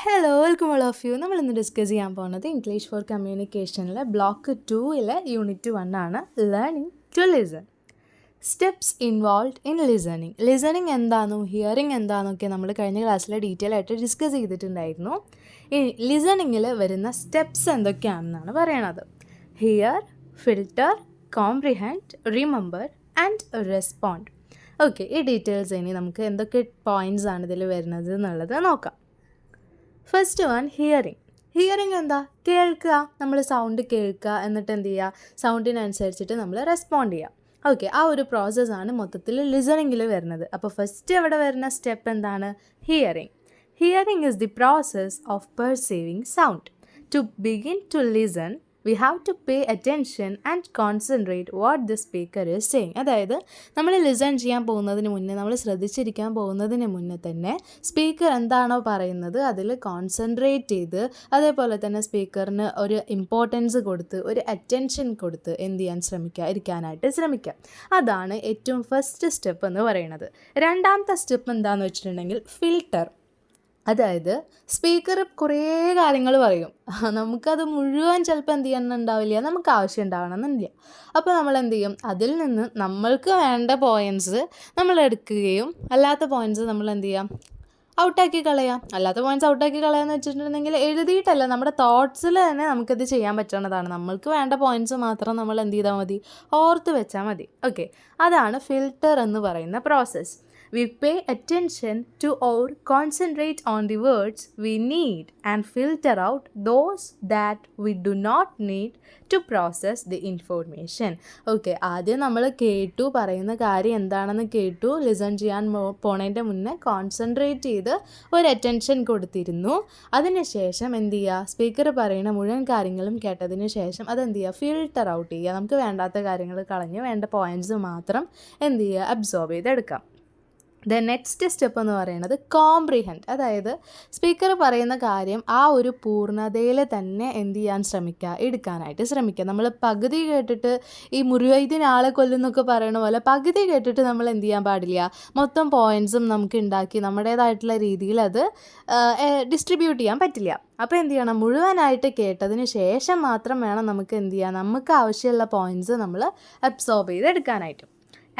Hello welcome all of you. നമ്മളിന്ന് discuss ചെയ്യാൻ പോകുന്നത് ഇംഗ്ലീഷ് ഫോർ കമ്മ്യൂണിക്കേഷനിലെ ബ്ലോക്ക് 2 യൂണിറ്റ് 1 ആണ്, learning to listen. Steps involve in listening. Listening എന്താണെന്നും ഹിയറിംഗ് എന്താണെന്നൊക്കെ നമ്മൾ കഴിഞ്ഞ ക്ലാസ്സിൽ ഡീറ്റെയിൽ ആയിട്ട് ഡിസ്കസ് ചെയ്തിട്ടുണ്ടായിരുന്നു. ഈ ലിസണിങ്ങിൽ വരുന്ന സ്റ്റെപ്സ് എന്തൊക്കെയാണെന്നാണ് പറയണത്. Here, filter, comprehend, remember and respond. Okay, ഈ ഡീറ്റെയിൽസ് ഇനി നമുക്ക് എന്തൊക്കെ പോയിൻറ്റ്സ് ആണ് ഇതിൽ വരുന്നത് എന്നുള്ളത് നോക്കാം. First one, hearing. ഹിയറിംഗ് എന്താ? കേൾക്കുക, നമ്മൾ സൗണ്ട് കേൾക്കുക, എന്നിട്ട് എന്ത് ചെയ്യുക, സൗണ്ടിനനുസരിച്ചിട്ട് നമ്മൾ റെസ്പോണ്ട് ചെയ്യുക. ഓക്കെ, ആ ഒരു പ്രോസസ്സാണ് മൊത്തത്തിൽ ലിസണിങ്ങിൽ വരുന്നത്. അപ്പോൾ ഫസ്റ്റ് അവിടെ വരുന്ന സ്റ്റെപ്പ് എന്താണ്? Hearing. Hearing is the process of perceiving sound. To begin to listen we have to pay attention and concentrate what the speaker is saying. അതായത് നമ്മൾ ലിസൺ ചെയ്യാൻ പോകുന്നതിന് മുന്നേ, നമ്മൾ ശ്രദ്ധിച്ചിരിക്കാൻ പോകുന്നതിന് മുന്നേ തന്നെ സ്പീക്കർ എന്താണോ പറയുന്നത് അതിൽ കോൺസെൻട്രേറ്റ് ചെയ്ത്, അതേപോലെ തന്നെ സ്പീക്കറിന് ഒരു ഇമ്പോർട്ടൻസ് കൊടുത്ത്, ഒരു അറ്റൻഷൻ കൊടുത്ത് എന്ത് ചെയ്യാൻ ശ്രമിക്കുക, ഇരിക്കാനായിട്ട് ശ്രമിക്കുക. അതാണ് ഏറ്റവും ഫസ്റ്റ് സ്റ്റെപ്പ് എന്ന് പറയുന്നത്. രണ്ടാമത്തെ സ്റ്റെപ്പ് എന്താണെന്ന് വെച്ചിട്ടുണ്ടെങ്കിൽ ഫിൽട്ടർ. അതായത് സ്പീക്കർ കുറേ കാര്യങ്ങൾ പറയും, നമുക്കത് മുഴുവൻ ചിലപ്പോൾ എന്ത് ചെയ്യാനുണ്ടാവില്ല, നമുക്ക് ആവശ്യം ഉണ്ടാവണമെന്നില്ല. അപ്പോൾ നമ്മൾ എന്ത് ചെയ്യും, അതിൽ നിന്ന് നമ്മൾക്ക് വേണ്ട പോയിൻറ്റ്സ് നമ്മൾ എടുക്കുകയും അല്ലാത്ത പോയിൻറ്റ്സ് നമ്മൾ എന്ത് ചെയ്യാം, ഔട്ടാക്കി കളയാം. അല്ലാത്ത പോയിൻറ്റ്സ് ഔട്ടാക്കി കളയാമെന്ന് വെച്ചിട്ടുണ്ടെങ്കിൽ എഴുതിയിട്ടല്ല, നമ്മുടെ തോട്ട്സിൽ തന്നെ നമുക്കത് ചെയ്യാൻ പറ്റുന്നതാണ്. നമ്മൾക്ക് വേണ്ട പോയിൻറ്റ്സ് മാത്രം നമ്മൾ എന്ത് ചെയ്താൽ മതി, ഓർത്ത് വെച്ചാൽ മതി. ഓക്കെ, അതാണ് ഫിൽട്ടർ എന്ന് പറയുന്ന process. We pay attention to or concentrate on the words we need and filter out those that we do not need to process the information. Okay, ആദ്യം നമ്മൾ കേട്ടു, പറയുന്ന കാര്യം എന്താണെന്ന് കേട്ടു, ലിസൺ ചെയ്യാൻ പോണതിൻ്റെ മുന്നേ കോൺസെൻട്രേറ്റ് ചെയ്ത് ഒരു അറ്റൻഷൻ കൊടുത്തിരുന്നു. അതിനുശേഷം എന്ത് ചെയ്യുക, സ്പീക്കർ പറയുന്ന മുഴുവൻ കാര്യങ്ങളും കേട്ടതിന് ശേഷം അതെന്ത് ചെയ്യുക, ഫിൽട്ടർ ഔട്ട് ചെയ്യുക. നമുക്ക് വേണ്ടാത്ത കാര്യങ്ങൾ കളഞ്ഞ് വേണ്ട പോയിൻറ്റ്സ് മാത്രം എന്ത് ചെയ്യുക, അബ്സോർബ് ചെയ്തെടുക്കാം. ദ നെക്സ്റ്റ് സ്റ്റെപ്പ് എന്ന് പറയുന്നത് കോംപ്രിഹെൻഡ്. അതായത് സ്പീക്കർ പറയുന്ന കാര്യം ആ ഒരു പൂർണ്ണതയിൽ തന്നെ എന്ത് ചെയ്യാൻ ശ്രമിക്കുക, എടുക്കാനായിട്ട് ശ്രമിക്കുക. നമ്മൾ പകുതി കേട്ടിട്ട്, ഈ മുറിവൈദ്യൻ ആളെ കൊല്ലുന്നൊക്കെ പറയണ പോലെ പകുതി കേട്ടിട്ട് നമ്മൾ എന്ത് ചെയ്യാൻ പാടില്ല, മൊത്തം പോയിൻറ്റ്സും നമുക്ക് ഉണ്ടാക്കി നമ്മുടേതായിട്ടുള്ള രീതിയിൽ അത് ഡിസ്ട്രിബ്യൂട്ട് ചെയ്യാൻ പറ്റില്ല. അപ്പോൾ എന്ത് ചെയ്യണം, മുഴുവനായിട്ട് കേട്ടതിന് ശേഷം മാത്രം വേണം നമുക്ക് എന്ത് ചെയ്യാൻ, നമുക്ക് ആവശ്യമുള്ള പോയിൻറ്റ്സ് നമ്മൾ അബ്സോർബ് ചെയ്തെടുക്കാനായിട്ട്.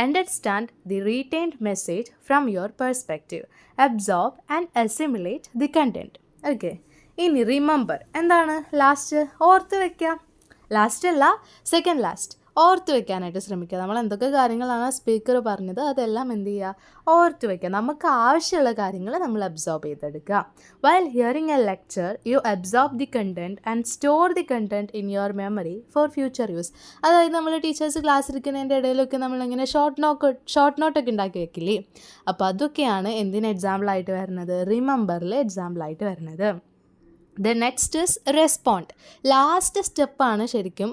Understand the retained message from your perspective. Absorb and assimilate the content. Okay. ഇനി റിമെമ്പർ എന്താണ്? ലാസ്റ്റ് ഓർത്ത് വയ്ക്കുക. ലാസ്റ്റ് അല്ല, സെക്കൻഡ് ലാസ്റ്റ് ഓർത്ത് വയ്ക്കാനായിട്ട് ശ്രമിക്കുക. നമ്മൾ എന്തൊക്കെ കാര്യങ്ങളാണ് സ്പീക്കർ പറഞ്ഞത് അതെല്ലാം എന്ത് ചെയ്യുക, ഓർത്ത് വയ്ക്കുക. നമുക്ക് ആവശ്യമുള്ള കാര്യങ്ങൾ നമ്മൾ അബ്സോർബ് ചെയ്തെടുക്കുക. While hearing a lecture you absorb the content and store the content in your memory for future use. അതായത് നമ്മൾ ടീച്ചേഴ്സ് ക്ലാസ് ഇരിക്കുന്നതിൻ്റെ ഇടയിലൊക്കെ നമ്മളിങ്ങനെ ഷോർട്ട് നോട്ടൊക്കെ ഉണ്ടാക്കി വെക്കില്ലേ, അപ്പോൾ അതൊക്കെയാണ് എന്തിന് എക്സാമ്പിളായിട്ട് വരുന്നത്, റിമെമ്പറിൽ എക്സാമ്പിളായിട്ട് വരുന്നത്. The next is respond. Last സ്റ്റെപ്പാണ് ശരിക്കും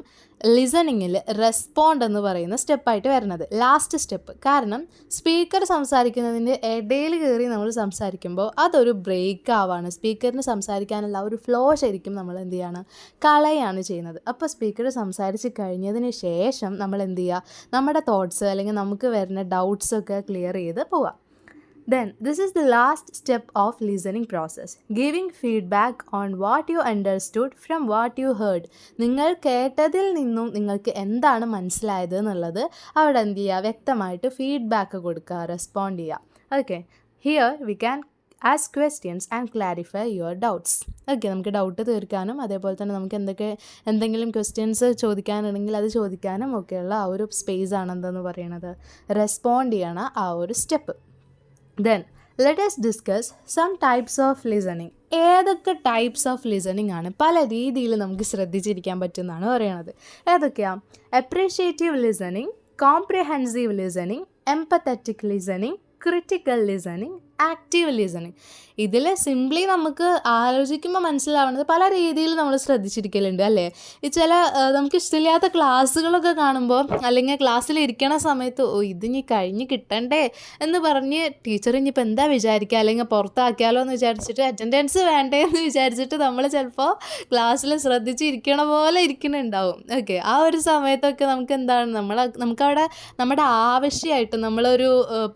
ലിസണിങ്ങിൽ റെസ്പോണ്ട് എന്ന് പറയുന്ന സ്റ്റെപ്പായിട്ട് വരുന്നത്, ലാസ്റ്റ് സ്റ്റെപ്പ്. കാരണം സ്പീക്കർ സംസാരിക്കുന്നതിൻ്റെ ഇടയിൽ കയറി നമ്മൾ സംസാരിക്കുമ്പോൾ അതൊരു ബ്രേക്ക് ആവാണ്. സ്പീക്കറിന് സംസാരിക്കാനുള്ള ഒരു ഫ്ലോ ശരിക്കും നമ്മൾ എന്ത് ചെയ്യാണ്, കളയാണ് ചെയ്യുന്നത്. അപ്പോൾ സ്പീക്കർ സംസാരിച്ച് കഴിഞ്ഞതിന് ശേഷം നമ്മൾ എന്ത് ചെയ്യുക, നമ്മുടെ തോട്ട്സ് അല്ലെങ്കിൽ നമുക്ക് വരുന്ന ഡൗട്ട്സൊക്കെ ക്ലിയർ ചെയ്ത് പോവാം. Then, this is the last step of listening process. Giving feedback on what you understood from what you heard. നിങ്ങൾ കേട്ടതിൽ നിന്നും നിങ്ങൾക്ക് എന്താണ് മനസ്സിലായത് എന്നുള്ളത് അവിടെ എന്ത് ചെയ്യുക, വ്യക്തമായിട്ട് ഫീഡ്ബാക്ക് കൊടുക്കുക, റെസ്പോണ്ട് ചെയ്യുക. Okay, here we can ask questions and clarify your doubts. Okay, നമുക്ക് ഡൗട്ട് തീർക്കാനും അതേപോലെ തന്നെ നമുക്ക് എന്തെങ്കിലും ക്വസ്റ്റ്യൻസ് ചോദിക്കാനുണ്ടെങ്കിൽ അത് ചോദിക്കാനും ഒക്കെയുള്ള ആ ഒരു സ്പേസ് ആണ് എന്തെന്ന് പറയുന്നത്, റെസ്പോണ്ട് ചെയ്യണ ആ ഒരു step. Then, let us discuss some types of listening. ഏതൊക്കെ ടൈപ്സ് ഓഫ് ലിസണിങ് ആണ്, പല രീതിയിൽ നമുക്ക് ശ്രദ്ധിച്ചിരിക്കാൻ പറ്റുമെന്നാണ് പറയണത്. ഏതൊക്കെയാണ്? Appreciative listening, comprehensive listening, empathetic listening, critical listening, active listening. ഇതിൽ സിംപ്ലി നമുക്ക് ആലോചിക്കുമ്പോൾ മനസ്സിലാവുന്നത് പല രീതിയിൽ നമ്മൾ ശ്രദ്ധിച്ചിരിക്കലുണ്ട് അല്ലേ. ഈ ചില നമുക്ക് ഇഷ്ടമില്ലാത്ത ക്ലാസ്സുകളൊക്കെ കാണുമ്പോൾ അല്ലെങ്കിൽ ക്ലാസ്സിൽ ഇരിക്കണ സമയത്ത് ഇതിനി കഴിഞ്ഞ് കിട്ടണ്ടേ എന്ന് പറഞ്ഞ് ടീച്ചർ ഇനിയിപ്പോൾ എന്താ വിചാരിക്കുക, അല്ലെങ്കിൽ പുറത്താക്കിയാലോ എന്ന് വിചാരിച്ചിട്ട് അറ്റൻഡൻസ് വേണ്ടേ എന്ന് വിചാരിച്ചിട്ട് നമ്മൾ ചിലപ്പോൾ ക്ലാസ്സിൽ ശ്രദ്ധിച്ചിരിക്കണ പോലെ ഇരിക്കുന്നുണ്ടാവും. ഓക്കെ, ആ ഒരു സമയത്തൊക്കെ നമുക്ക് എന്താണ്, നമുക്കവിടെ നമ്മുടെ ആവശ്യമായിട്ട് നമ്മളൊരു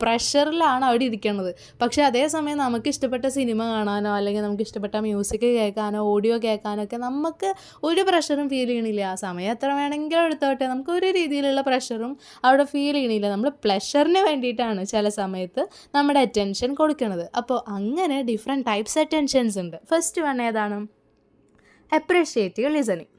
പ്രഷറിലാണ് അവിടെ ഇരിക്കണത്. പക്ഷേ അതേസമയം നമുക്ക് ഇഷ്ടപ്പെട്ട സിനിമ കാണാനോ അല്ലെങ്കിൽ നമുക്ക് ഇഷ്ടപ്പെട്ട മ്യൂസിക് കേൾക്കാനോ ഓഡിയോ കേൾക്കാനോ ഒക്കെ നമുക്ക് ഒരു പ്രഷറും ഫീൽ ചെയ്യണില്ല. ആ സമയം എത്ര വേണമെങ്കിലും എടുത്തോട്ടെ, നമുക്ക് ഒരു രീതിയിലുള്ള പ്രഷറും അവിടെ ഫീൽ ചെയ്യണില്ല. നമ്മൾ പ്ലഷറിന് വേണ്ടിയിട്ടാണ് ചില സമയത്ത് നമ്മുടെ അറ്റൻഷൻ കൊടുക്കുന്നത്. അപ്പോൾ അങ്ങനെ ഡിഫറെൻറ്റ് ടൈപ്സ് അറ്റൻഷൻസ് ഉണ്ട്. ഫസ്റ്റ് വൺ ഏതാണ്? അപ്രിഷ്യേറ്റീവ് ലിസണിങ്.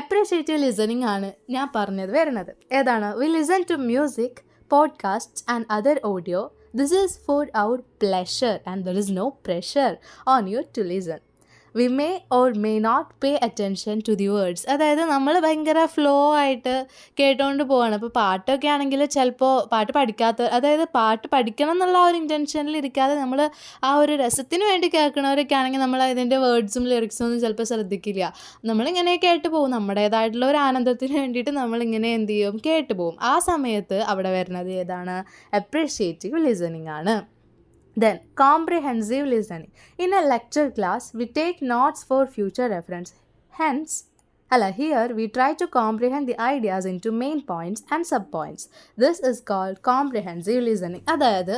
അപ്രിഷ്യേറ്റീവ് ലിസണിങ് ആണ് ഞാൻ പറഞ്ഞത് വരുന്നത്. ഏതാണ്? We listen to music, podcasts and other audio. This is for our pleasure and there is no pressure on you to listen. We may or may not pay attention to the words. അതായത് നമ്മൾ ഭയങ്കര flow ആയിട്ട് കേട്ടുകൊണ്ട് പോവാണ്. അപ്പോൾ പാട്ടൊക്കെ ആണെങ്കിൽ ചിലപ്പോൾ പാട്ട് പഠിക്കാത്ത, അതായത് പാട്ട് പഠിക്കണം എന്നുള്ള ആ ഒരു ഇൻറ്റൻഷനിൽ ഇരിക്കാതെ നമ്മൾ ആ ഒരു രസത്തിന് വേണ്ടി കേൾക്കണവരൊക്കെ ആണെങ്കിൽ നമ്മൾ അതിൻ്റെ വേർഡ്സും ലിറിക്സും ഒന്നും ചിലപ്പോൾ ശ്രദ്ധിക്കില്ല. നമ്മളിങ്ങനെ കേട്ട് പോകും, നമ്മുടേതായിട്ടുള്ള ഒരു ആനന്ദത്തിന് വേണ്ടിയിട്ട് നമ്മളിങ്ങനെ എന്ത് ചെയ്യും, കേട്ട് പോകും. ആ സമയത്ത് അവിടെ വരുന്നത് ഏതാണ്? അപ്രിഷ്യേറ്റീവ് ലിസണിങ് ആണ്. Then, comprehensive listening. In a lecture class, we take notes for future reference. Here we try to comprehend the ideas into main points and subpoints. This is called comprehensive listening. അതായത്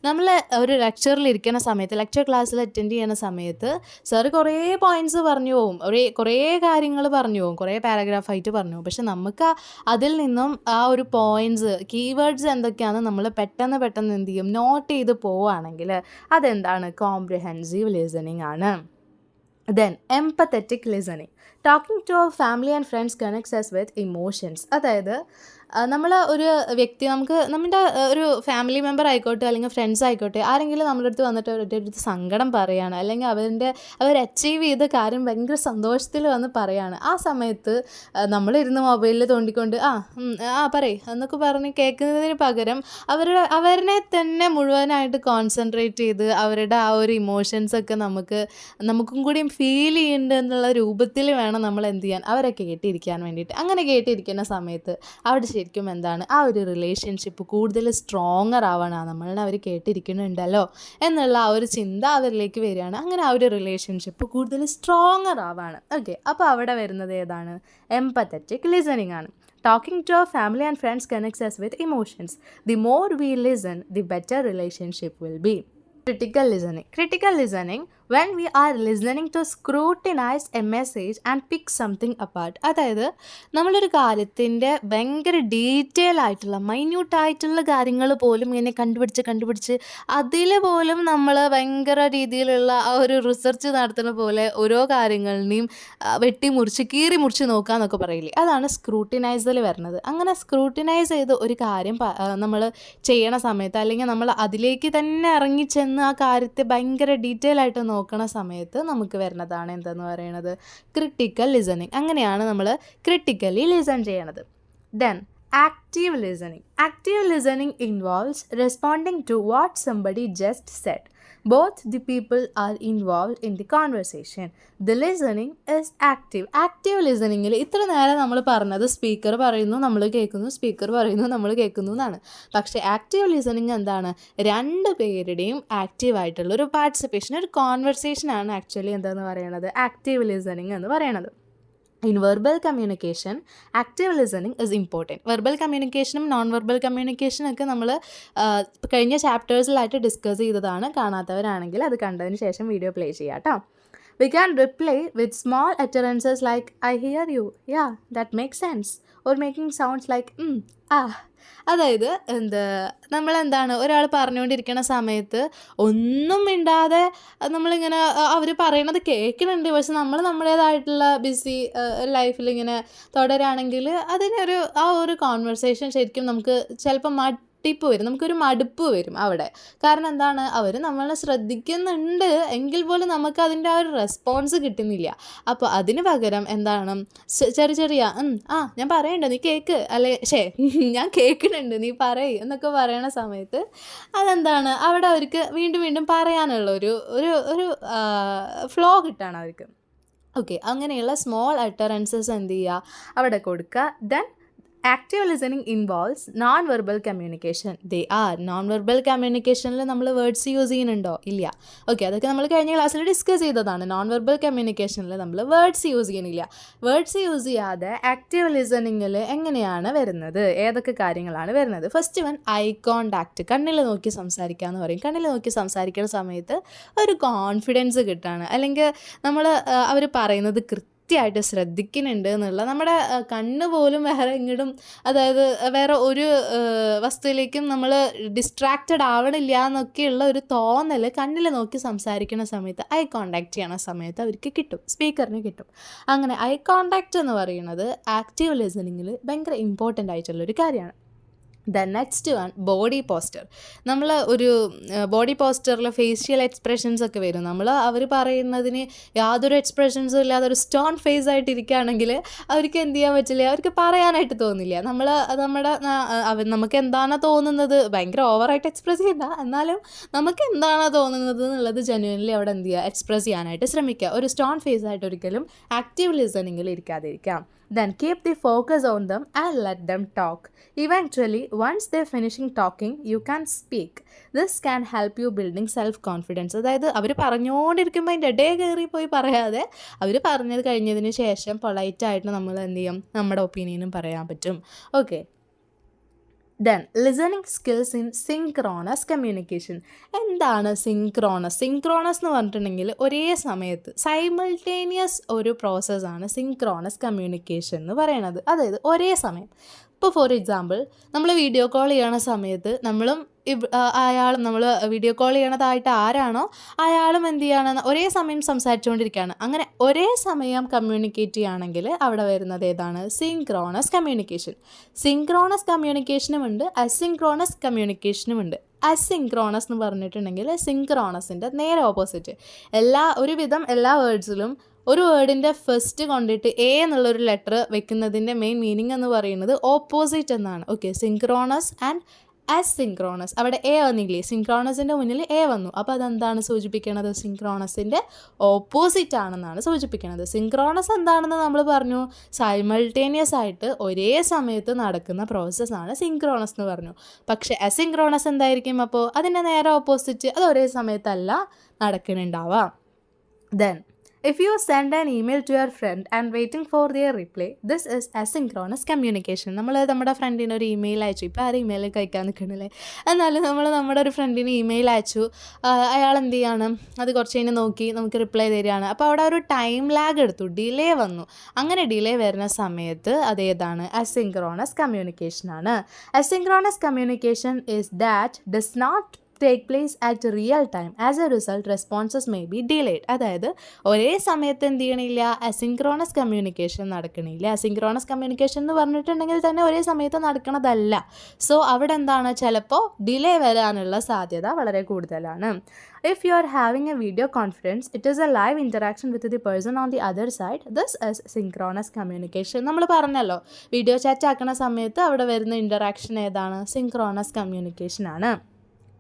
നമ്മൾ ഒരു ലെക്ചറിൽ ഇരിക്കുന്ന സമയത്ത്, lecture ക്ലാസ്സിൽ attend ചെയ്യുന്ന സമയത്ത് sir കുറേ പോയിൻറ്റ്സ് പറഞ്ഞു പോകും, കുറേ കാര്യങ്ങൾ പറഞ്ഞു പോകും, കുറേ പാരഗ്രാഫായിട്ട് പറഞ്ഞു പോകും. പക്ഷെ നമുക്ക് അതിൽ നിന്നും ആ ഒരു പോയിൻറ്റ്സ്, കീവേഡ്സ് എന്തൊക്കെയാണെന്ന് നമ്മൾ പെട്ടെന്ന് എന്ത് ചെയ്യും, നോട്ട് ചെയ്ത് പോവുകയാണെങ്കിൽ അതെന്താണ്? കോംപ്രിഹെൻസീവ് ലിസണിങ് ആണ്. Then, empathetic listening. Talking to our family and friends connects us with emotions. അതായത് നമ്മൾ ഒരു വ്യക്തി, നമ്മുടെ ഒരു ഫാമിലി മെമ്പർ ആയിക്കോട്ടെ അല്ലെങ്കിൽ ഫ്രണ്ട്സ് ആയിക്കോട്ടെ, ആരെങ്കിലും നമ്മുടെ അടുത്ത് വന്നിട്ട് അവരുടെ അടുത്ത് സങ്കടം പറയുകയാണ്, അല്ലെങ്കിൽ അവർ അച്ചീവ് ചെയ്ത കാര്യം ഭയങ്കര സന്തോഷത്തിൽ വന്ന് പറയുകയാണ്. ആ സമയത്ത് നമ്മളിരുന്ന് മൊബൈലിൽ തോണ്ടിക്കൊണ്ട് പറയ് എന്നൊക്കെ പറഞ്ഞ് കേൾക്കുന്നതിന് പകരം അവരെ തന്നെ മുഴുവനായിട്ട് കോൺസെൻട്രേറ്റ് ചെയ്ത് അവരുടെ ആ ഒരു ഇമോഷൻസൊക്കെ നമുക്കും കൂടി ഫീൽ ചെയ്യുന്നുണ്ട് എന്നുള്ള രൂപത്തിൽ വേണം നമ്മൾ എന്ത് ചെയ്യാൻ, അവരൊക്കെ കേട്ടിരിക്കാൻ വേണ്ടിയിട്ട്. അങ്ങനെ കേട്ടിരിക്കുന്ന സമയത്ത് അവിടെ ശരിക്കും എന്താണ്, ആ ഒരു റിലേഷൻഷിപ്പ് കൂടുതൽ സ്ട്രോങ്ങർ ആവണം. നമ്മളെ അവർ കേട്ടിരിക്കുന്നുണ്ടല്ലോ എന്നുള്ള ആ ഒരു ചിന്ത അവരിലേക്ക് വരികയാണ്. അങ്ങനെ ആ ഒരു റിലേഷൻഷിപ്പ് കൂടുതൽ സ്ട്രോങ്ങർ ആവാണ്. ഓക്കെ, അപ്പോൾ അവിടെ വരുന്നത് ഏതാണ്? എംപത്തറ്റിക് ലിസണിങ് ആണ്. Talking to our family and friends connects us with emotions. The more we listen, the better relationship will be. Critical listening, when we are listening to scrutinize a message and pick something apart. അതായത് നമ്മളൊരു കാര്യത്തിൻ്റെ ഭയങ്കര detail ആയിട്ടുള്ള മൈന്യൂട്ടായിട്ടുള്ള കാര്യങ്ങൾ പോലും ഇങ്ങനെ കണ്ടുപിടിച്ച് അതിൽ പോലും നമ്മൾ ഭയങ്കര രീതിയിലുള്ള ആ ഒരു റിസർച്ച് നടത്തുന്ന പോലെ ഓരോ കാര്യങ്ങളിനെയും കീറി മുറിച്ച് നോക്കുക എന്നൊക്കെ പറയില്ലേ, അതാണ് സ്ക്രൂട്ടിനൈസിൽ വരുന്നത്. അങ്ങനെ സ്ക്രൂട്ടിനൈസ് ചെയ്ത് ഒരു കാര്യം നമ്മൾ ചെയ്യണ സമയത്ത്, അല്ലെങ്കിൽ നമ്മൾ അതിലേക്ക് തന്നെ ഇറങ്ങിച്ചെന്ന് ആ കാര്യത്തെ ഭയങ്കര ഡീറ്റെയിൽ ആയിട്ട് നോക്കണ സമയത്ത് നമുക്ക് വരുന്നതാണ് എന്തെന്ന് പറയുന്നത്? Critical listening. അങ്ങനെയാണ് നമ്മൾ ക്രിട്ടിക്കലി ലിസൺ ചെയ്യണത്. Then active listening. Active listening involves responding to what somebody just said. Both the people are involved in the conversation. The listening is active. Active listeningൽ ഇത്ര നേരം നമ്മൾ പറഞ്ഞത് സ്പീക്കർ പറയുന്നു നമ്മൾ കേൾക്കുന്നു, സ്പീക്കർ പറയുന്നു നമ്മൾ കേൾക്കുന്നു എന്നാണ്. പക്ഷേ ആക്റ്റീവ് ലിസണിങ് എന്താണ്? രണ്ട് പേരുടെയും ആക്റ്റീവായിട്ടുള്ള ഒരു പാർട്ടിസിപ്പേഷൻ, ഒരു കോൺവെർസേഷനാണ് ആക്ച്വലി എന്താണെന്ന് പറയുന്നത്? ആക്റ്റീവ് ലിസണിങ് എന്ന് പറയുന്നത്. In verbal communication, active listening is important. Verbal കമ്മ്യൂണിക്കേഷനും നോൺ വെർബൽ കമ്മ്യൂണിക്കേഷനും ഒക്കെ നമ്മൾ കഴിഞ്ഞ ചാപ്റ്റേഴ്സിലായിട്ട് ഡിസ്കസ് ചെയ്തതാണ്. കാണാത്തവരാണെങ്കിൽ അത് കണ്ടതിന് ശേഷം വീഡിയോ പ്ലേ ചെയ്യാം കേട്ടോ. We can reply with small utterances like I hear you, yeah, that makes sense, or making sounds like അതായത് നമ്മളെന്താണ്, ഒരാൾ പറഞ്ഞുകൊണ്ടിരിക്കുന്ന സമയത്ത് ഒന്നും മിണ്ടാതെ നമ്മളിങ്ങനെ അവർ പറയണത് കേൾക്കുന്നുണ്ട്, പക്ഷെ നമ്മൾ നമ്മുടേതായിട്ടുള്ള ബിസി ലൈഫിലിങ്ങനെ തുടരുകയാണെങ്കിൽ അതിനൊരു ആ ഒരു കോൺവെർസേഷൻ ശരിക്കും നമുക്ക് ചിലപ്പോൾ നമുക്കൊരു മടുപ്പ് വരും അവിടെ. കാരണം എന്താണ്, അവർ നമ്മളെ ശ്രദ്ധിക്കുന്നുണ്ട് എങ്കിൽ പോലും നമുക്ക് അതിൻ്റെ ആ ഒരു റെസ്പോൺസ് കിട്ടുന്നില്ല. അപ്പോൾ അതിന് പകരം എന്താണ്, ചെറിയ ഞാൻ പറയണ്ട നീ കേൾക്ക്, ഞാൻ കേൾക്കുന്നുണ്ട് നീ പറയ് എന്നൊക്കെ പറയണ സമയത്ത് അതെന്താണ്, അവിടെ അവർക്ക് വീണ്ടും പറയാനുള്ള ഒരു ഫ്ലോ കിട്ടുകയാണ് അവർക്ക്. ഓക്കെ, അങ്ങനെയുള്ള സ്മോൾ അട്ടറൻസസ് എന്ത് ചെയ്യുക, അവിടെ കൊടുക്കുക. Then active listening involves non verbal communication. They are non verbal കമ്മ്യൂണിക്കേഷനിൽ നമ്മൾ വേർഡ്സ് യൂസ് ചെയ്യുന്നുണ്ടോ? ഇല്ല. ഓക്കെ, അതൊക്കെ നമ്മൾ കഴിഞ്ഞ ക്ലാസ്സിൽ ഡിസ്കസ് ചെയ്തതാണ്. നോൺ വെർബൽ കമ്മ്യൂണിക്കേഷനിൽ നമ്മൾ വേർഡ്സ് യൂസ് ചെയ്യുന്നില്ല. വേർഡ്സ് യൂസ് ചെയ്യാതെ ആക്റ്റീവ് ലിസണിങ്ങിൽ എങ്ങനെയാണ് വരുന്നത്, ഏതൊക്കെ കാര്യങ്ങളാണ് വരുന്നത്? First one, I contact. കണ്ണിൽ നോക്കി സംസാരിക്കുക എന്ന് പറയും. കണ്ണിൽ നോക്കി സംസാരിക്കുന്ന സമയത്ത് ഒരു കോൺഫിഡൻസ് കിട്ടുകയാണ്, അല്ലെങ്കിൽ നമ്മൾ അവർ പറയുന്നത് കൃത്യമായിട്ട് ശ്രദ്ധിക്കുന്നുണ്ട് എന്നുള്ള, നമ്മുടെ കണ്ണ് പോലും വേറെ എങ്ങോട്ടും, അതായത് വേറെ ഒരു വസ്തുവിലേക്കും നമ്മൾ ഡിസ്ട്രാക്റ്റഡ് ആവണില്ല എന്നൊക്കെയുള്ള ഒരു തോന്നൽ കണ്ണിൽ നോക്കി സംസാരിക്കുന്ന സമയത്ത്, ഐ കോണ്ടാക്ട് ചെയ്യണ സമയത്ത് അവർക്ക് കിട്ടും, സ്പീക്കറിന് കിട്ടും. അങ്ങനെ ഐ കോണ്ടാക്റ്റ് എന്ന് പറയുന്നത് ആക്റ്റീവ് ലിസണിങ്ങിൽ ഭയങ്കര ഇമ്പോർട്ടൻ്റ് ആയിട്ടുള്ളൊരു കാര്യമാണ്. The next one, body poster. നമ്മൾ ഒരു ബോഡി പോസ്റ്ററിൽ ഫേഷ്യൽ എക്സ്പ്രഷൻസ് ഒക്കെ വരും. അവർ പറയുന്നതിന് യാതൊരു എക്സ്പ്രഷൻസും ഇല്ലാതെ ഒരു സ്റ്റോൺ ഫേസ് ആയിട്ട് ഇരിക്കുകയാണെങ്കിൽ അവർക്ക് എന്ത് ചെയ്യാൻ പറ്റില്ല, അവർക്ക് പറയാനായിട്ട് തോന്നില്ല. നമുക്ക് എന്താണോ തോന്നുന്നത്, ഭയങ്കര ഓവറായിട്ട് എക്സ്പ്രസ് ചെയ്യണ്ട, എന്നാലും നമുക്ക് എന്താണോ തോന്നുന്നത് എന്നുള്ളത് ജെന്യുവൻലി അവിടെ എന്ത് ചെയ്യുക, എക്സ്പ്രസ് ചെയ്യാനായിട്ട് ശ്രമിക്കുക. ഒരു സ്റ്റോൺ ഫേസ് ആയിട്ട് ഒരിക്കലും active ലിസണിങ്ങിൽ ഇരിക്കാതിരിക്കാം. Then keep the focus on them and let them talk. Eventually, once they're finishing talking, you can speak. This can help you building self-confidence. അതായത് അവർ പറഞ്ഞുകൊണ്ടിരിക്കുമ്പോൾ അതിൻ്റെ ഇടയിൽ കയറി പോയി പറയാതെ, അവർ പറഞ്ഞത് കഴിഞ്ഞതിന് ശേഷം പൊളൈറ്റായിട്ട് നമ്മൾ എന്ത് ചെയ്യും, നമ്മുടെ ഒപ്പീനിയനും പറയാൻ പറ്റും. Okay. Then listening skills in synchronous communication. എന്താണ് സിങ്ക്രോണസ്? സിങ്ക്രോണസ് എന്ന് പറഞ്ഞിട്ടുണ്ടെങ്കിൽ ഒരേ സമയത്ത് സൈമൾട്ടേനിയസ് ഒരു പ്രോസസ്സാണ് സിങ്ക്രോണസ് കമ്മ്യൂണിക്കേഷൻ എന്ന് പറയുന്നത്. അതായത് ഒരേ സമയം. ഇപ്പോൾ ഫോർ എക്സാമ്പിൾ, നമ്മൾ വീഡിയോ കോൾ ചെയ്യണ സമയത്ത് നമ്മൾ വീഡിയോ കോൾ ചെയ്യണതായിട്ട് ആരാണോ അയാളും എന്ത് ചെയ്യാണ്, ഒരേ സമയം സംസാരിച്ചുകൊണ്ടിരിക്കുകയാണ്. അങ്ങനെ ഒരേ സമയം കമ്മ്യൂണിക്കേറ്റ് ചെയ്യുകയാണെങ്കിൽ അവിടെ വരുന്നത് ഏതാണ്? Synchronous communication. സിങ്ക്രോണസ് കമ്മ്യൂണിക്കേഷനും ഉണ്ട്, അസിങ്ക്രോണസ് കമ്മ്യൂണിക്കേഷനും ഉണ്ട്. അസിങ്ക്രോണസ് എന്ന് പറഞ്ഞിട്ടുണ്ടെങ്കിൽ സിങ്ക്രോണസിൻ്റെ നേരെ ഓപ്പോസിറ്റ്. ഒരുവിധം എല്ലാ വേർഡ്സിലും ഒരു വേർഡിൻ്റെ ഫസ്റ്റ് കൊണ്ടിട്ട് എ എന്നുള്ളൊരു ലെറ്റർ വെക്കുന്നതിൻ്റെ മെയിൻ മീനിങ് എന്ന് പറയുന്നത് ഓപ്പോസിറ്റ് എന്നാണ്. Okay, synchronous and asynchronous. അവിടെ എ വന്നില്ലേ, സിങ്ക്രോണസിൻ്റെ മുന്നിൽ എ വന്നു. അപ്പോൾ അതെന്താണ് സൂചിപ്പിക്കുന്നത്? സിങ്ക്രോണസിൻ്റെ ഓപ്പോസിറ്റ് ആണെന്നാണ് സൂചിപ്പിക്കുന്നത്. സിങ്ക്രോണസ് എന്താണെന്ന് നമ്മൾ പറഞ്ഞു, സൈമൾട്ടേനിയസ് ആയിട്ട് ഒരേ സമയത്ത് നടക്കുന്ന പ്രോസസ്സാണ് സിങ്ക്രോണസ് എന്ന് പറഞ്ഞു. പക്ഷേ അസിങ്ക്രോണസ് എന്തായിരിക്കും? അപ്പോൾ അതിൻ്റെ നേരെ ഓപ്പോസിറ്റ്, അത് ഒരേ സമയത്തല്ല നടക്കുന്നുണ്ടാവാം. Then if you send an email to your friend and waiting for their reply, this is asynchronous communication. നമ്മൾ നമ്മുടെ ഫ്രണ്ടിന് ഒരു ഇമെയിൽ അയച്ചു. ഇപ്പോൾ ആരും ഇമെയിൽ കഴിക്കാൻ നിൽക്കണില്ലേ, എന്നാലും നമ്മൾ നമ്മുടെ ഒരു ഫ്രണ്ടിന് ഇമെയിൽ അയച്ചു. അയാൾ എന്ത് ചെയ്യാണ്, അത് കുറച്ച് കഴിഞ്ഞ് നോക്കി നമുക്ക് റിപ്ലൈ തരികയാണ്. അപ്പോൾ അവിടെ ഒരു ടൈം ലാഗ് എടുത്തു, ഡിലേ വന്നു. അങ്ങനെ ഡിലേ വരുന്ന സമയത്ത് അതേതാണ്? അസിങ്ക്രോണസ് കമ്മ്യൂണിക്കേഷനാണ്. Asynchronous communication is that does not take place at real time. As a result, responses may be delayed. അതായത് ഒരേ സമയത്ത് എന്ത് ചെയ്യണില്ല, അസിങ്ക്രോണസ് കമ്മ്യൂണിക്കേഷൻ നടക്കണില്ല. അസിങ്ക്രോണസ് കമ്മ്യൂണിക്കേഷൻ എന്ന് പറഞ്ഞിട്ടുണ്ടെങ്കിൽ തന്നെ ഒരേ സമയത്ത് നടക്കണതല്ല. സോ അവിടെ എന്താണ്, ചിലപ്പോൾ ഡിലേ വരാനുള്ള സാധ്യത വളരെ കൂടുതലാണ്. If you are having a video conference, it is a live interaction with the person on the other side. This is synchronous communication. നമ്മൾ പറഞ്ഞല്ലോ, വീഡിയോ ചാറ്റ് ആക്കുന്ന സമയത്ത് അവിടെ വരുന്ന ഇൻറ്ററാക്ഷൻ ഏതാണ്? സിങ്ക്രോണസ് കമ്മ്യൂണിക്കേഷൻ ആണ്.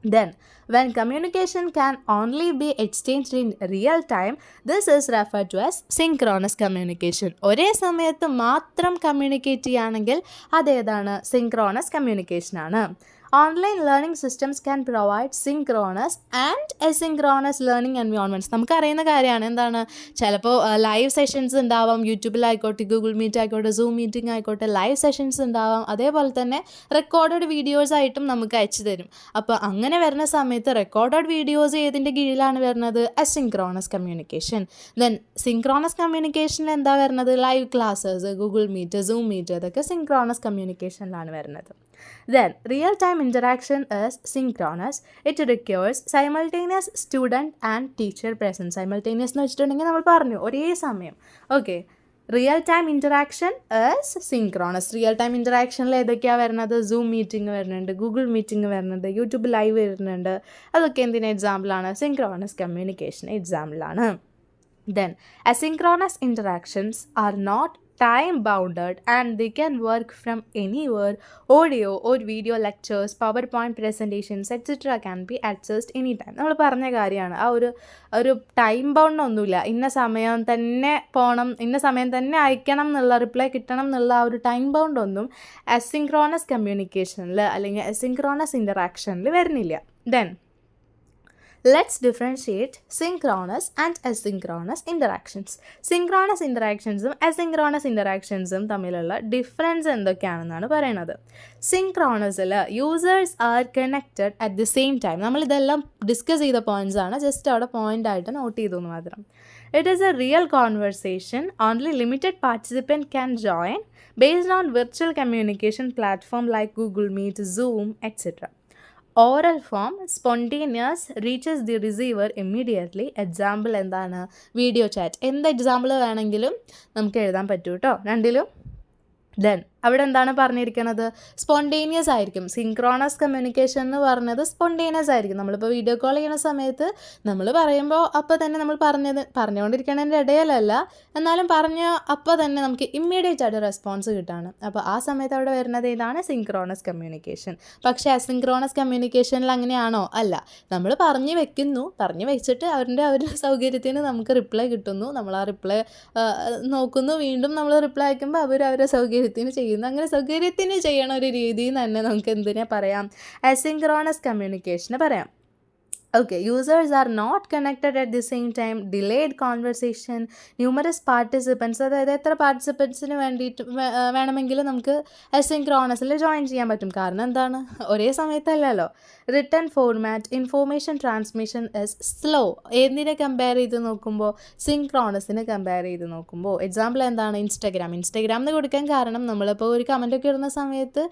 Then, when communication can only be exchanged in real time, this is referred to as synchronous communication. ഒരേ സമയത്ത് മാത്രം കമ്മ്യൂണിക്കേറ്റ് ചെയ്യുകയാണെങ്കിൽ അതേതാണ്? സിങ്ക്രോണസ് കമ്മ്യൂണിക്കേഷൻ ആണ്. Online learning systems can provide synchronous and asynchronous learning environments. നമുക്കറിയുന്ന കാര്യമാണ്. എന്താണ്? ചിലപ്പോൾ ലൈവ് സെഷൻസ് ഉണ്ടാവാം, യൂട്യൂബിലായിക്കോട്ടെ, ഗൂഗിൾ മീറ്റ് ആയിക്കോട്ടെ, സൂം മീറ്റിംഗ് ആയിക്കോട്ടെ, ലൈവ് സെഷൻസ് ഉണ്ടാവാം. അതേപോലെ തന്നെ റെക്കോർഡഡ് വീഡിയോസ് ആയിട്ടും നമുക്ക് അയച്ചു തരും. അപ്പോൾ അങ്ങനെ വരുന്ന സമയത്ത് റെക്കോർഡഡ് വീഡിയോസ് ഏതിൻ്റെ കീഴിലാണ് വരുന്നത്? Asynchronous communication. ദെൻ സിങ്ക്രോണസ് കമ്മ്യൂണിക്കേഷനിൽ എന്താ വരുന്നത്? Live classes, Google Meet, Zoom Meet, അതൊക്കെ സിങ്ക്രോണസ് കമ്മ്യൂണിക്കേഷനിലാണ് വരുന്നത്. Then, real-time interaction is synchronous. It requires simultaneous student and teacher presence. Simultaneous എന്ന് വെച്ചിട്ടുണ്ടെങ്കിൽ നമ്മൾ പറഞ്ഞു ഒരേ സമയം. Okay, real time interaction is synchronous. Real time ഇൻറ്ററാക്ഷനിൽ ഏതൊക്കെയാണ് വരുന്നത്? സൂം മീറ്റിംഗ് വരുന്നുണ്ട്, ഗൂഗിൾ മീറ്റിംഗ് വരുന്നുണ്ട്, യൂട്യൂബ് ലൈവ് വരുന്നുണ്ട്. അതൊക്കെ എന്തിന് എക്സാമ്പിളാണ്? സിങ്ക്രോണസ് കമ്മ്യൂണിക്കേഷൻ എക്സാമ്പിളാണ്. Then, asynchronous interactions are not time bounded and they can work from anywhere. Audio or video lectures, PowerPoint presentations, etc. can be accessed anytime. നമ്മൾ പറഞ്ഞ കാര്യമാണ്. ആ ഒരു ടൈം ബൗണ്ട് ഒന്നുമില്ല, ഇന്ന സമയം തന്നെ പോകണം, ഇന്ന സമയം തന്നെ അയക്കണം എന്നുള്ള, റിപ്ലൈ കിട്ടണം എന്നുള്ള ആ ഒരു ടൈം ബൗണ്ട് ഒന്നും അസിൻക്രോണസ് കമ്മ്യൂണിക്കേഷനിൽ അല്ലെങ്കിൽ അസിൻക്രോണസ് ഇൻ്ററാക്ഷനിൽ വരുന്നില്ല. Then let's differentiate synchronous and asynchronous interactions. Synchronous interactionsഉം asynchronous interactionsഉം തമ്മിലുള്ള ഡിഫറൻസ് എന്തൊക്കെയാണെന്നാണ് പറയുന്നത്. സിൻക്രോണസിൽ users are connected at the same time. നമ്മളിതെല്ലാം ഡിസ്കസ് ചെയ്ത പോയിൻറ്റ്സ് ആണ്, ജസ്റ്റ് അവിടെ പോയിൻ്റ് ആയിട്ട് നോട്ട് ചെയ്തു എന്ന് മാത്രം. It is a real conversation, only limited participant can join based on virtual communication platform like Google Meet, Zoom, etc. Oral form spontaneous, reaches the receiver immediately. Example എന്താണ്? Video chat. എന്ത് example വേണമെങ്കിലും നമുക്ക് എഴുതാൻ പറ്റൂ കേട്ടോ രണ്ടിലും. Then അവിടെ എന്താണ് പറഞ്ഞിരിക്കുന്നത്? സ്പോണ്ടേനിയസ് ആയിരിക്കും. സിൻക്രോണസ് കമ്മ്യൂണിക്കേഷൻ എന്ന് പറഞ്ഞത് സ്പോണ്ടേനിയസ് ആയിരിക്കും. നമ്മളിപ്പോൾ വീഡിയോ കോൾ ചെയ്യുന്ന സമയത്ത് നമ്മൾ പറയുമ്പോൾ അപ്പോൾ തന്നെ നമ്മൾ പറഞ്ഞുകൊണ്ടിരിക്കുന്നതിൻ്റെ ഇടയിലല്ല, എന്നാലും അപ്പോൾ തന്നെ നമുക്ക് ഇമ്മീഡിയറ്റ് ആയിട്ട് റെസ്പോൺസ് കിട്ടാണ്. അപ്പോൾ ആ സമയത്ത് അവിടെ വരുന്നത് ഏതാണ്? Synchronous communication. പക്ഷേ അസിൻക്രോണസ് കമ്മ്യൂണിക്കേഷനിൽ അങ്ങനെയാണോ? അല്ല. നമ്മൾ പറഞ്ഞു വെച്ചിട്ട് അവരുടെ സൗകര്യത്തിന് നമുക്ക് റിപ്ലൈ കിട്ടുന്നു, നമ്മൾ ആ റിപ്ലൈ നോക്കുന്നു, വീണ്ടും നമ്മൾ റിപ്ലൈ അയക്കുമ്പോൾ അവരുടെ സൗകര്യത്തിന് ചെയ്യുന്നു. അങ്ങനെ സൗകര്യത്തിന് ചെയ്യണ ഒരു രീതിയിൽ തന്നെ നമുക്ക് എന്തിനെ പറയാം? അസിൻക്രോണസ് കമ്മ്യൂണിക്കേഷന് പറയാം. Okay, users are not connected at the same time, delayed conversation, numerous participants, അതായത് എത്ര പാർട്ടിസിപ്പൻസിന് വേണ്ടിയിട്ട് വേണമെങ്കിലും നമുക്ക് അസിൻക്രോണസിൽ ജോയിൻ ചെയ്യാൻ പറ്റും. കാരണം എന്താണ്? ഒരേ സമയത്തല്ലല്ലോ. Written format, information transmission is slow. ഏതിനെ കമ്പയർ ചെയ്ത് നോക്കുമ്പോൾ? സിൻക്രോണസിനെ കമ്പയർ ചെയ്ത് നോക്കുമ്പോൾ. എക്സാമ്പിൾ എന്താണ്? ഇൻസ്റ്റഗ്രാം എന്ന് കൊടുക്കാൻ കാരണം നമ്മളിപ്പോൾ ഒരു കമൻറ്റൊക്കെ ഇടുന്ന സമയത്ത്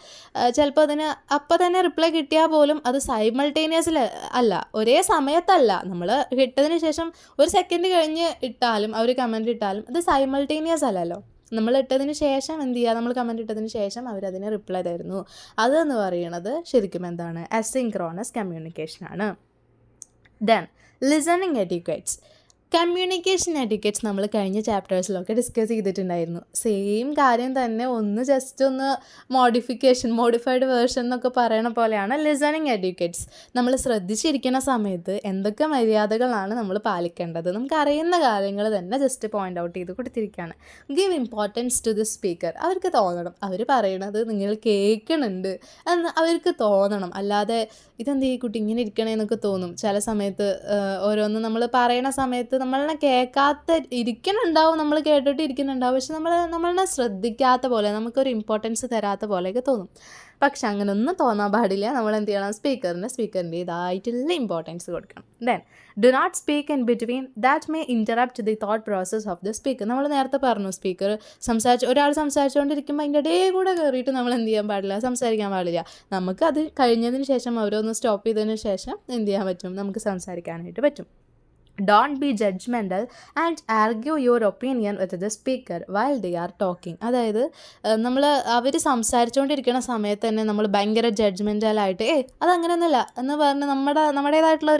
ചിലപ്പോൾ അതിന് അപ്പം തന്നെ റിപ്ലൈ കിട്ടിയാൽ പോലും അത് സൈമൾട്ടേനിയസിൽ അല്ല, ഒരേ സമയത്തല്ല. നമ്മൾ ഇട്ടതിന് ശേഷം ഒരു സെക്കൻഡ് കഴിഞ്ഞ് ഇട്ടാലും അവർ കമൻറ്റ് ഇട്ടാലും അത് സൈമൾട്ടേനിയസ് അല്ലല്ലോ. നമ്മൾ ഇട്ടതിന് ശേഷം എന്ത് ചെയ്യുക? നമ്മൾ കമൻറ്റ് ഇട്ടതിന് ശേഷം അവരതിന് റിപ്ലൈ തരുന്നു. അതെന്ന് പറയുന്നത് ശരിക്കും എന്താണ്? അസിൻക്രോണസ് കമ്മ്യൂണിക്കേഷനാണ്. Then listening etiquettes. Communication etiquettes നമ്മൾ കഴിഞ്ഞ ചാപ്റ്റേഴ്സിലൊക്കെ ഡിസ്കസ് ചെയ്തിട്ടുണ്ടായിരുന്നു. സെയിം കാര്യം തന്നെ ജസ്റ്റ് ഒന്ന് മോഡിഫൈഡ് വേർഷൻ എന്നൊക്കെ പറയണ പോലെയാണ് ലിസണിങ് എറ്റിക്കറ്റ്സ്. നമ്മൾ ശ്രദ്ധിച്ചിരിക്കുന്ന സമയത്ത് എന്തൊക്കെ മര്യാദകളാണ് നമ്മൾ പാലിക്കേണ്ടത്, നമുക്കറിയുന്ന കാര്യങ്ങൾ തന്നെ ജസ്റ്റ് പോയിൻ്റ് ഔട്ട് ചെയ്ത് കൊടുത്തിരിക്കുകയാണ്. Give importance to the speaker. അവർക്ക് തോന്നണം അവർ പറയണത് നിങ്ങൾ കേൾക്കണുണ്ട് എന്ന് അവർക്ക് തോന്നണം. അല്ലാതെ ഇതെന്ത് ഈ കുട്ടി ഇങ്ങനെ ഇരിക്കണേന്നൊക്കെ തോന്നും ചില സമയത്ത്. ഓരോന്ന് നമ്മൾ പറയണ സമയത്ത് നമ്മളെ കേൾക്കാത്ത ഇരിക്കുന്നുണ്ടാവും, നമ്മൾ കേട്ടിട്ട് ഇരിക്കുന്നുണ്ടാവും, പക്ഷെ നമ്മളെ ശ്രദ്ധിക്കാത്ത പോലെ, നമുക്കൊരു ഇമ്പോർട്ടൻസ് തരാത്ത പോലെയൊക്കെ തോന്നും. പക്ഷെ അങ്ങനെ ഒന്നും തോന്നാൻ പാടില്ല. നമ്മൾ എന്ത് ചെയ്യണം? സ്പീക്കറിൻ്റേതായിട്ടുള്ള ഇമ്പോർട്ടൻസ് കൊടുക്കണം. Then do not speak in between that may interrupt the thought process of the speaker. നമ്മൾ നേരത്തെ പറഞ്ഞു, ഒരാൾ സംസാരിച്ചുകൊണ്ടിരിക്കുമ്പോൾ അതിൻ്റെ ഇടയിൽ കൂടെ കയറിയിട്ട് നമ്മൾ എന്ത് ചെയ്യാൻ പാടില്ല? സംസാരിക്കാൻ പാടില്ല. നമുക്ക് അത് കഴിഞ്ഞതിന് ശേഷം അവരൊന്ന് സ്റ്റോപ്പ് ചെയ്തതിന് ശേഷം എന്ത് ചെയ്യാൻ പറ്റും? നമുക്ക് സംസാരിക്കാനായിട്ട് പറ്റും. Don't be judgmental and argue your opinion with the speaker while they are talking. അതായത് അവർ സംസാരിച്ചുകൊണ്ടിരിക്കുന്ന സമയത്ത് തന്നെ നമ്മൾ ഭയങ്കര ജഡ്ജ്മെൻ്റലായിട്ട് അതങ്ങനെയൊന്നുമില്ല എന്ന് പറഞ്ഞ് നമ്മുടേതായിട്ടുള്ള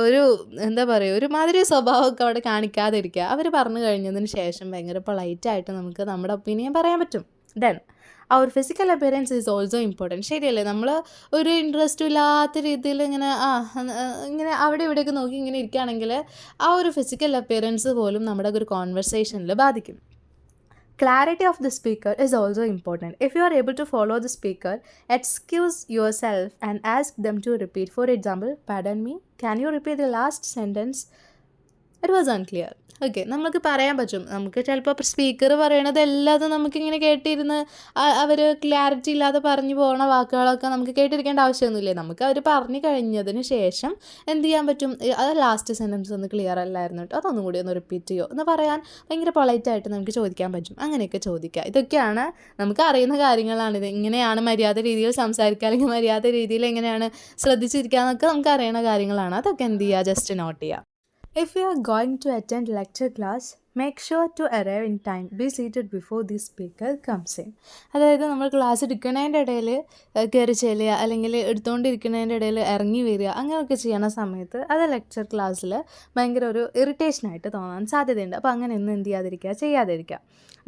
ഒരു എന്താ പറയുക, ഒരുമാതിരി സ്വഭാവമൊക്കെ അവിടെ കാണിക്കാതിരിക്കുക. അവർ പറഞ്ഞു കഴിഞ്ഞതിന് ശേഷം ഭയങ്കര പൊളൈറ്റായിട്ട് നമുക്ക് നമ്മുടെ ഒപ്പീനിയൻ പറയാൻ പറ്റും. ദെൻ അവർ physical appearance is also important. ശരിയല്ലേ? നമ്മൾ ഒരു ഇൻട്രസ്റ്റും ഇല്ലാത്ത രീതിയിൽ ഇങ്ങനെ അവിടെ ഇവിടെയൊക്കെ നോക്കി ഇങ്ങനെ ഇരിക്കുകയാണെങ്കിൽ ആ ഒരു ഫിസിക്കൽ അപ്പിയറൻസ് പോലും നമ്മുടെ ഒരു കോൺവെർസേഷനിൽ ബാധിക്കും. Clarity of the speaker is also important. If you are able to follow the speaker, excuse yourself and ask them to repeat. For example, pardon me, can you repeat the last sentence? It was unclear. Okay, നമുക്ക് പറയാൻ പറ്റും. നമുക്ക് ചിലപ്പോൾ speaker പറയണത് എല്ലാതും നമുക്കിങ്ങനെ കേട്ടിരുന്ന് അവർ clarity ഇല്ലാതെ പറഞ്ഞു പോകുന്ന വാക്കുകളൊക്കെ നമുക്ക് കേട്ടിരിക്കേണ്ട ആവശ്യമൊന്നുമില്ലേ. നമുക്ക് അവർ പറഞ്ഞു കഴിഞ്ഞതിന് ശേഷം എന്ത് ചെയ്യാൻ പറ്റും? അത് ലാസ്റ്റ് സെൻറ്റൻസ് ഒന്ന് ക്ലിയർ അല്ലായിരുന്നു കേട്ടോ, അതൊന്നും കൂടി ഒന്ന് റിപ്പീറ്റ് ചെയ്യുമോ എന്ന് പറയാൻ ഭയങ്കര പൊളൈറ്റായിട്ട് നമുക്ക് ചോദിക്കാൻ പറ്റും. അങ്ങനെയൊക്കെ ചോദിക്കുക. ഇതൊക്കെയാണ് നമുക്ക് അറിയുന്ന കാര്യങ്ങളാണിത്. ഇങ്ങനെയാണ് മര്യാദ രീതിയിൽ സംസാരിക്കുക, അല്ലെങ്കിൽ മര്യാദ രീതിയിൽ എങ്ങനെയാണ് ശ്രദ്ധിച്ചിരിക്കുക എന്നൊക്കെ നമുക്ക് അറിയുന്ന കാര്യങ്ങളാണ്. അതൊക്കെ എന്ത് ചെയ്യുക? ജസ്റ്റ് നോട്ട് ചെയ്യുക. If you are going to attend lecture class, make sure to arrive in time, be seated before the speaker comes in. അതായത് നമ്മൾ ക്ലാസ് എടുക്കുന്നതിൻ്റെ ഇടയിൽ കയറി ചെല്ലുക, അല്ലെങ്കിൽ എടുത്തുകൊണ്ടിരിക്കുന്നതിൻ്റെ ഇടയിൽ ഇറങ്ങി വരിക, അങ്ങനെയൊക്കെ ചെയ്യണ സമയത്ത് അത് ലെക്ചർ ക്ലാസ്സിൽ ഭയങ്കര ഒരു ഇറിറ്റേഷനായിട്ട് തോന്നാൻ സാധ്യതയുണ്ട്. അപ്പോൾ അങ്ങനെയൊന്നും എന്ത് ചെയ്യാതിരിക്കുക.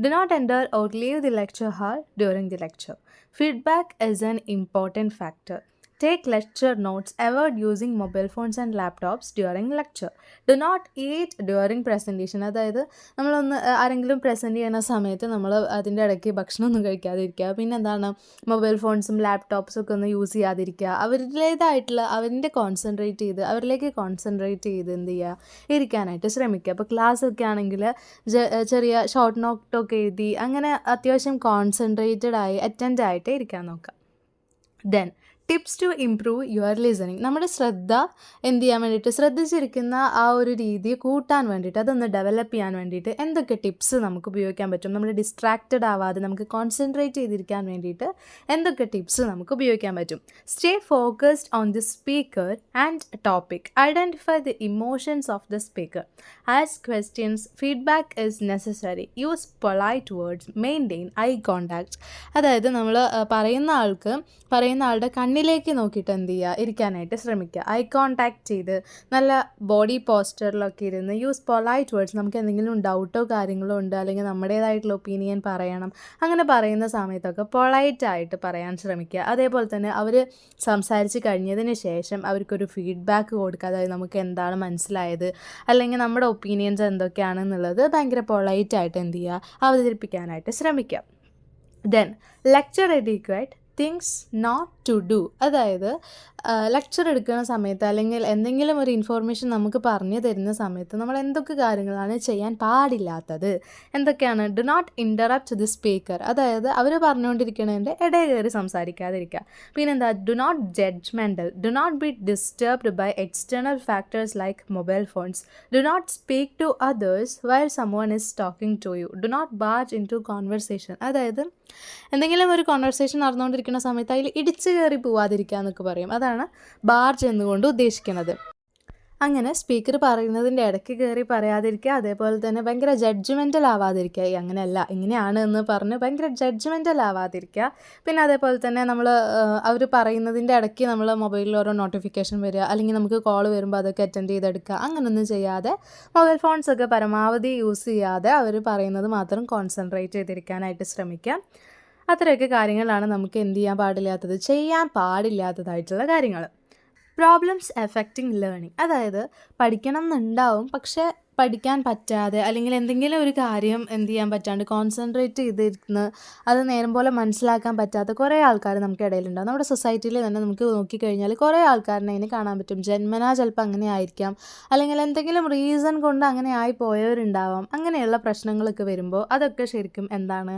Do not enter or leave the lecture hall during the lecture. Feedback is an important factor. Take lecture notes. Avoid using mobile phones and laptops during lecture. Do not eat during presentation. അതായത് നമ്മളൊന്ന് ആരെങ്കിലും present ചെയ്യുന്ന സമയത്ത് നമ്മൾ അതിൻ്റെ ഇടയ്ക്ക് ഭക്ഷണമൊന്നും കഴിക്കാതിരിക്കുക. പിന്നെ എന്താണ്, മൊബൈൽ ഫോൺസും ലാപ്ടോപ്സും ഒക്കെ ഒന്ന് യൂസ് ചെയ്യാതിരിക്കുക. അവരിലേക്ക് കോൺസെൻട്രേറ്റ് ചെയ്ത് എന്ത് ചെയ്യുക, ഇരിക്കാനായിട്ട് ശ്രമിക്കുക. അപ്പോൾ ക്ലാസ്സൊക്കെ ആണെങ്കിൽ ചെറിയ ഷോർട്ട് നോട്ടൊക്കെ എഴുതി അങ്ങനെ അത്യാവശ്യം കോൺസെൻട്രേറ്റഡ് ആയി അറ്റൻഡ് ആയിട്ട് ഇരിക്കാൻ നോക്കുക. Then tips to improve your listening. നമ്മുടെ ശ്രദ്ധ എന്ത് ചെയ്യാൻ വേണ്ടിയിട്ട്, ശ്രദ്ധിച്ചിരിക്കുന്ന ആ ഒരു രീതി കൂട്ടാൻ വേണ്ടിയിട്ട്, അതൊന്ന് ഡെവലപ്പ് ചെയ്യാൻ വേണ്ടിയിട്ട് എന്തൊക്കെ ടിപ്സ് നമുക്ക് ഉപയോഗിക്കാൻ പറ്റും, നമ്മൾ ഡിസ്ട്രാക്റ്റഡ് ആവാതെ നമുക്ക് കോൺസെൻട്രേറ്റ് ചെയ്തിരിക്കാൻ വേണ്ടിയിട്ട് എന്തൊക്കെ ടിപ്സ് നമുക്ക് ഉപയോഗിക്കാൻ പറ്റും. Stay focused on the speaker and topic. Identify the emotions of the speaker. Ask questions. Feedback is necessary. Use polite words. Maintain eye contact. അതായത് നമ്മൾ പറയുന്ന ആളുടെ കണ്ണിലേക്ക് നോക്കിയിട്ട് എന്ത് ചെയ്യുക, ഇരിക്കാനായിട്ട് ശ്രമിക്കുക. ഐ കോണ്ടാക്ട് ചെയ്ത് നല്ല ബോഡി പോസ്റ്ററിലൊക്കെ ഇരുന്ന് യൂസ് പൊളൈറ്റ് വേർഡ്സ്. നമുക്ക് എന്തെങ്കിലും ഡൗട്ടോ കാര്യങ്ങളോ ഉണ്ട്, അല്ലെങ്കിൽ നമ്മുടേതായിട്ടുള്ള ഒപ്പീനിയൻ പറയണം, അങ്ങനെ പറയുന്ന സമയത്തൊക്കെ പൊളൈറ്റായിട്ട് പറയാൻ ശ്രമിക്കുക. അതേപോലെ തന്നെ അവർ സംസാരിച്ച് കഴിഞ്ഞതിന് ശേഷം അവർക്കൊരു ഫീഡ്ബാക്ക് കൊടുക്കുക. അതായത് നമുക്ക് എന്താണ് മനസ്സിലായത്, അല്ലെങ്കിൽ നമ്മുടെ ഒപ്പീനിയൻസ് എന്തൊക്കെയാണെന്നുള്ളത് ഭയങ്കര പൊളൈറ്റായിട്ട് എന്ത് ചെയ്യുക, അവതരിപ്പിക്കാനായിട്ട് ശ്രമിക്കുക. Then lecture etiquette things not to do. അതായത് ലെക്ചർ എടുക്കുന്ന സമയത്ത് അല്ലെങ്കിൽ എന്തെങ്കിലും ഒരു ഇൻഫോർമേഷൻ നമുക്ക് പറഞ്ഞു തരുന്ന സമയത്ത് നമ്മൾ എന്തൊക്കെ കാര്യങ്ങളാണ് ചെയ്യാൻ പാടില്ലാത്തത്, എന്തൊക്കെയാണ്. Do not interrupt the speaker. അതായത് അവർ പറഞ്ഞുകൊണ്ടിരിക്കുന്നതിൻ്റെ ഇടയിൽ കയറി സംസാരിക്കാതിരിക്കുക. പിന്നെന്താ, do not judgemental. Do not be disturbed by external factors like mobile phones. Do not speak to others while someone is talking to you. Do not barge in to conversation. അതായത് എന്തെങ്കിലും ഒരു കോൺവെർസേഷൻ നടന്നുകൊണ്ടിരിക്കുന്ന സമയത്ത് അതിൽ ഇടിച്ച് കയറി പോവാതിരിക്കുക എന്നൊക്കെ പറയും. അതാണ് ബാർജ് എന്നുകൊണ്ട് ഉദ്ദേശിക്കുന്നത്. അങ്ങനെ സ്പീക്കർ പറയുന്നതിൻ്റെ ഇടയ്ക്ക് കയറി പറയാതിരിക്കുക. അതേപോലെ തന്നെ ഭയങ്കര ജഡ്ജ്മെൻ്റൽ ആവാതിരിക്കുക. അങ്ങനെയല്ല, ഇങ്ങനെയാണ് എന്ന് പറഞ്ഞ് ഭയങ്കര ജഡ്ജ്മെൻ്റൽ ആവാതിരിക്കുക. പിന്നെ അതേപോലെ തന്നെ അവർ പറയുന്നതിൻ്റെ ഇടയ്ക്ക് നമ്മൾ മൊബൈലിൽ ഓരോ നോട്ടിഫിക്കേഷൻ വരിക, അല്ലെങ്കിൽ നമുക്ക് കോൾ വരുമ്പോൾ അതൊക്കെ അറ്റൻഡ് ചെയ്തെടുക്കുക. അങ്ങനെയൊന്നും ചെയ്യാതെ മൊബൈൽ ഫോൺസൊക്കെ പരമാവധി യൂസ് ചെയ്യാതെ അവർ പറയുന്നത് മാത്രം കോൺസെൻട്രേറ്റ് ചെയ്തിരിക്കാനായിട്ട് ശ്രമിക്കുക. അത്രയൊക്കെ കാര്യങ്ങളാണ് നമുക്ക് എന്ത് ചെയ്യാൻ പാടില്ലാത്തതായിട്ടുള്ള കാര്യങ്ങൾ. Problems affecting learning. അതായത് പഠിക്കണം എന്നുണ്ടാവും, പക്ഷേ പഠിക്കാൻ പറ്റാതെ അല്ലെങ്കിൽ എന്തെങ്കിലും ഒരു കാര്യം എന്ത് ചെയ്യാൻ പറ്റാണ്ട് കോൺസെൻട്രേറ്റ് ചെയ്തിരുന്ന് അത് നേരം പോലെ മനസ്സിലാക്കാൻ പറ്റാത്ത കുറേ ആൾക്കാർ നമുക്ക് ഇടയിലുണ്ടാവും. നമ്മുടെ സൊസൈറ്റിയിൽ തന്നെ നമുക്ക് നോക്കിക്കഴിഞ്ഞാൽ കുറേ ആൾക്കാരിനെ അതിന് കാണാൻ പറ്റും. ജന്മനാ ചിലപ്പോൾ അങ്ങനെ ആയിരിക്കാം, അല്ലെങ്കിൽ എന്തെങ്കിലും റീസൺ കൊണ്ട് അങ്ങനെ ആയി പോയവരുണ്ടാവാം. അങ്ങനെയുള്ള പ്രശ്നങ്ങളൊക്കെ വരുമ്പോൾ അതൊക്കെ ശരിക്കും എന്താണ്,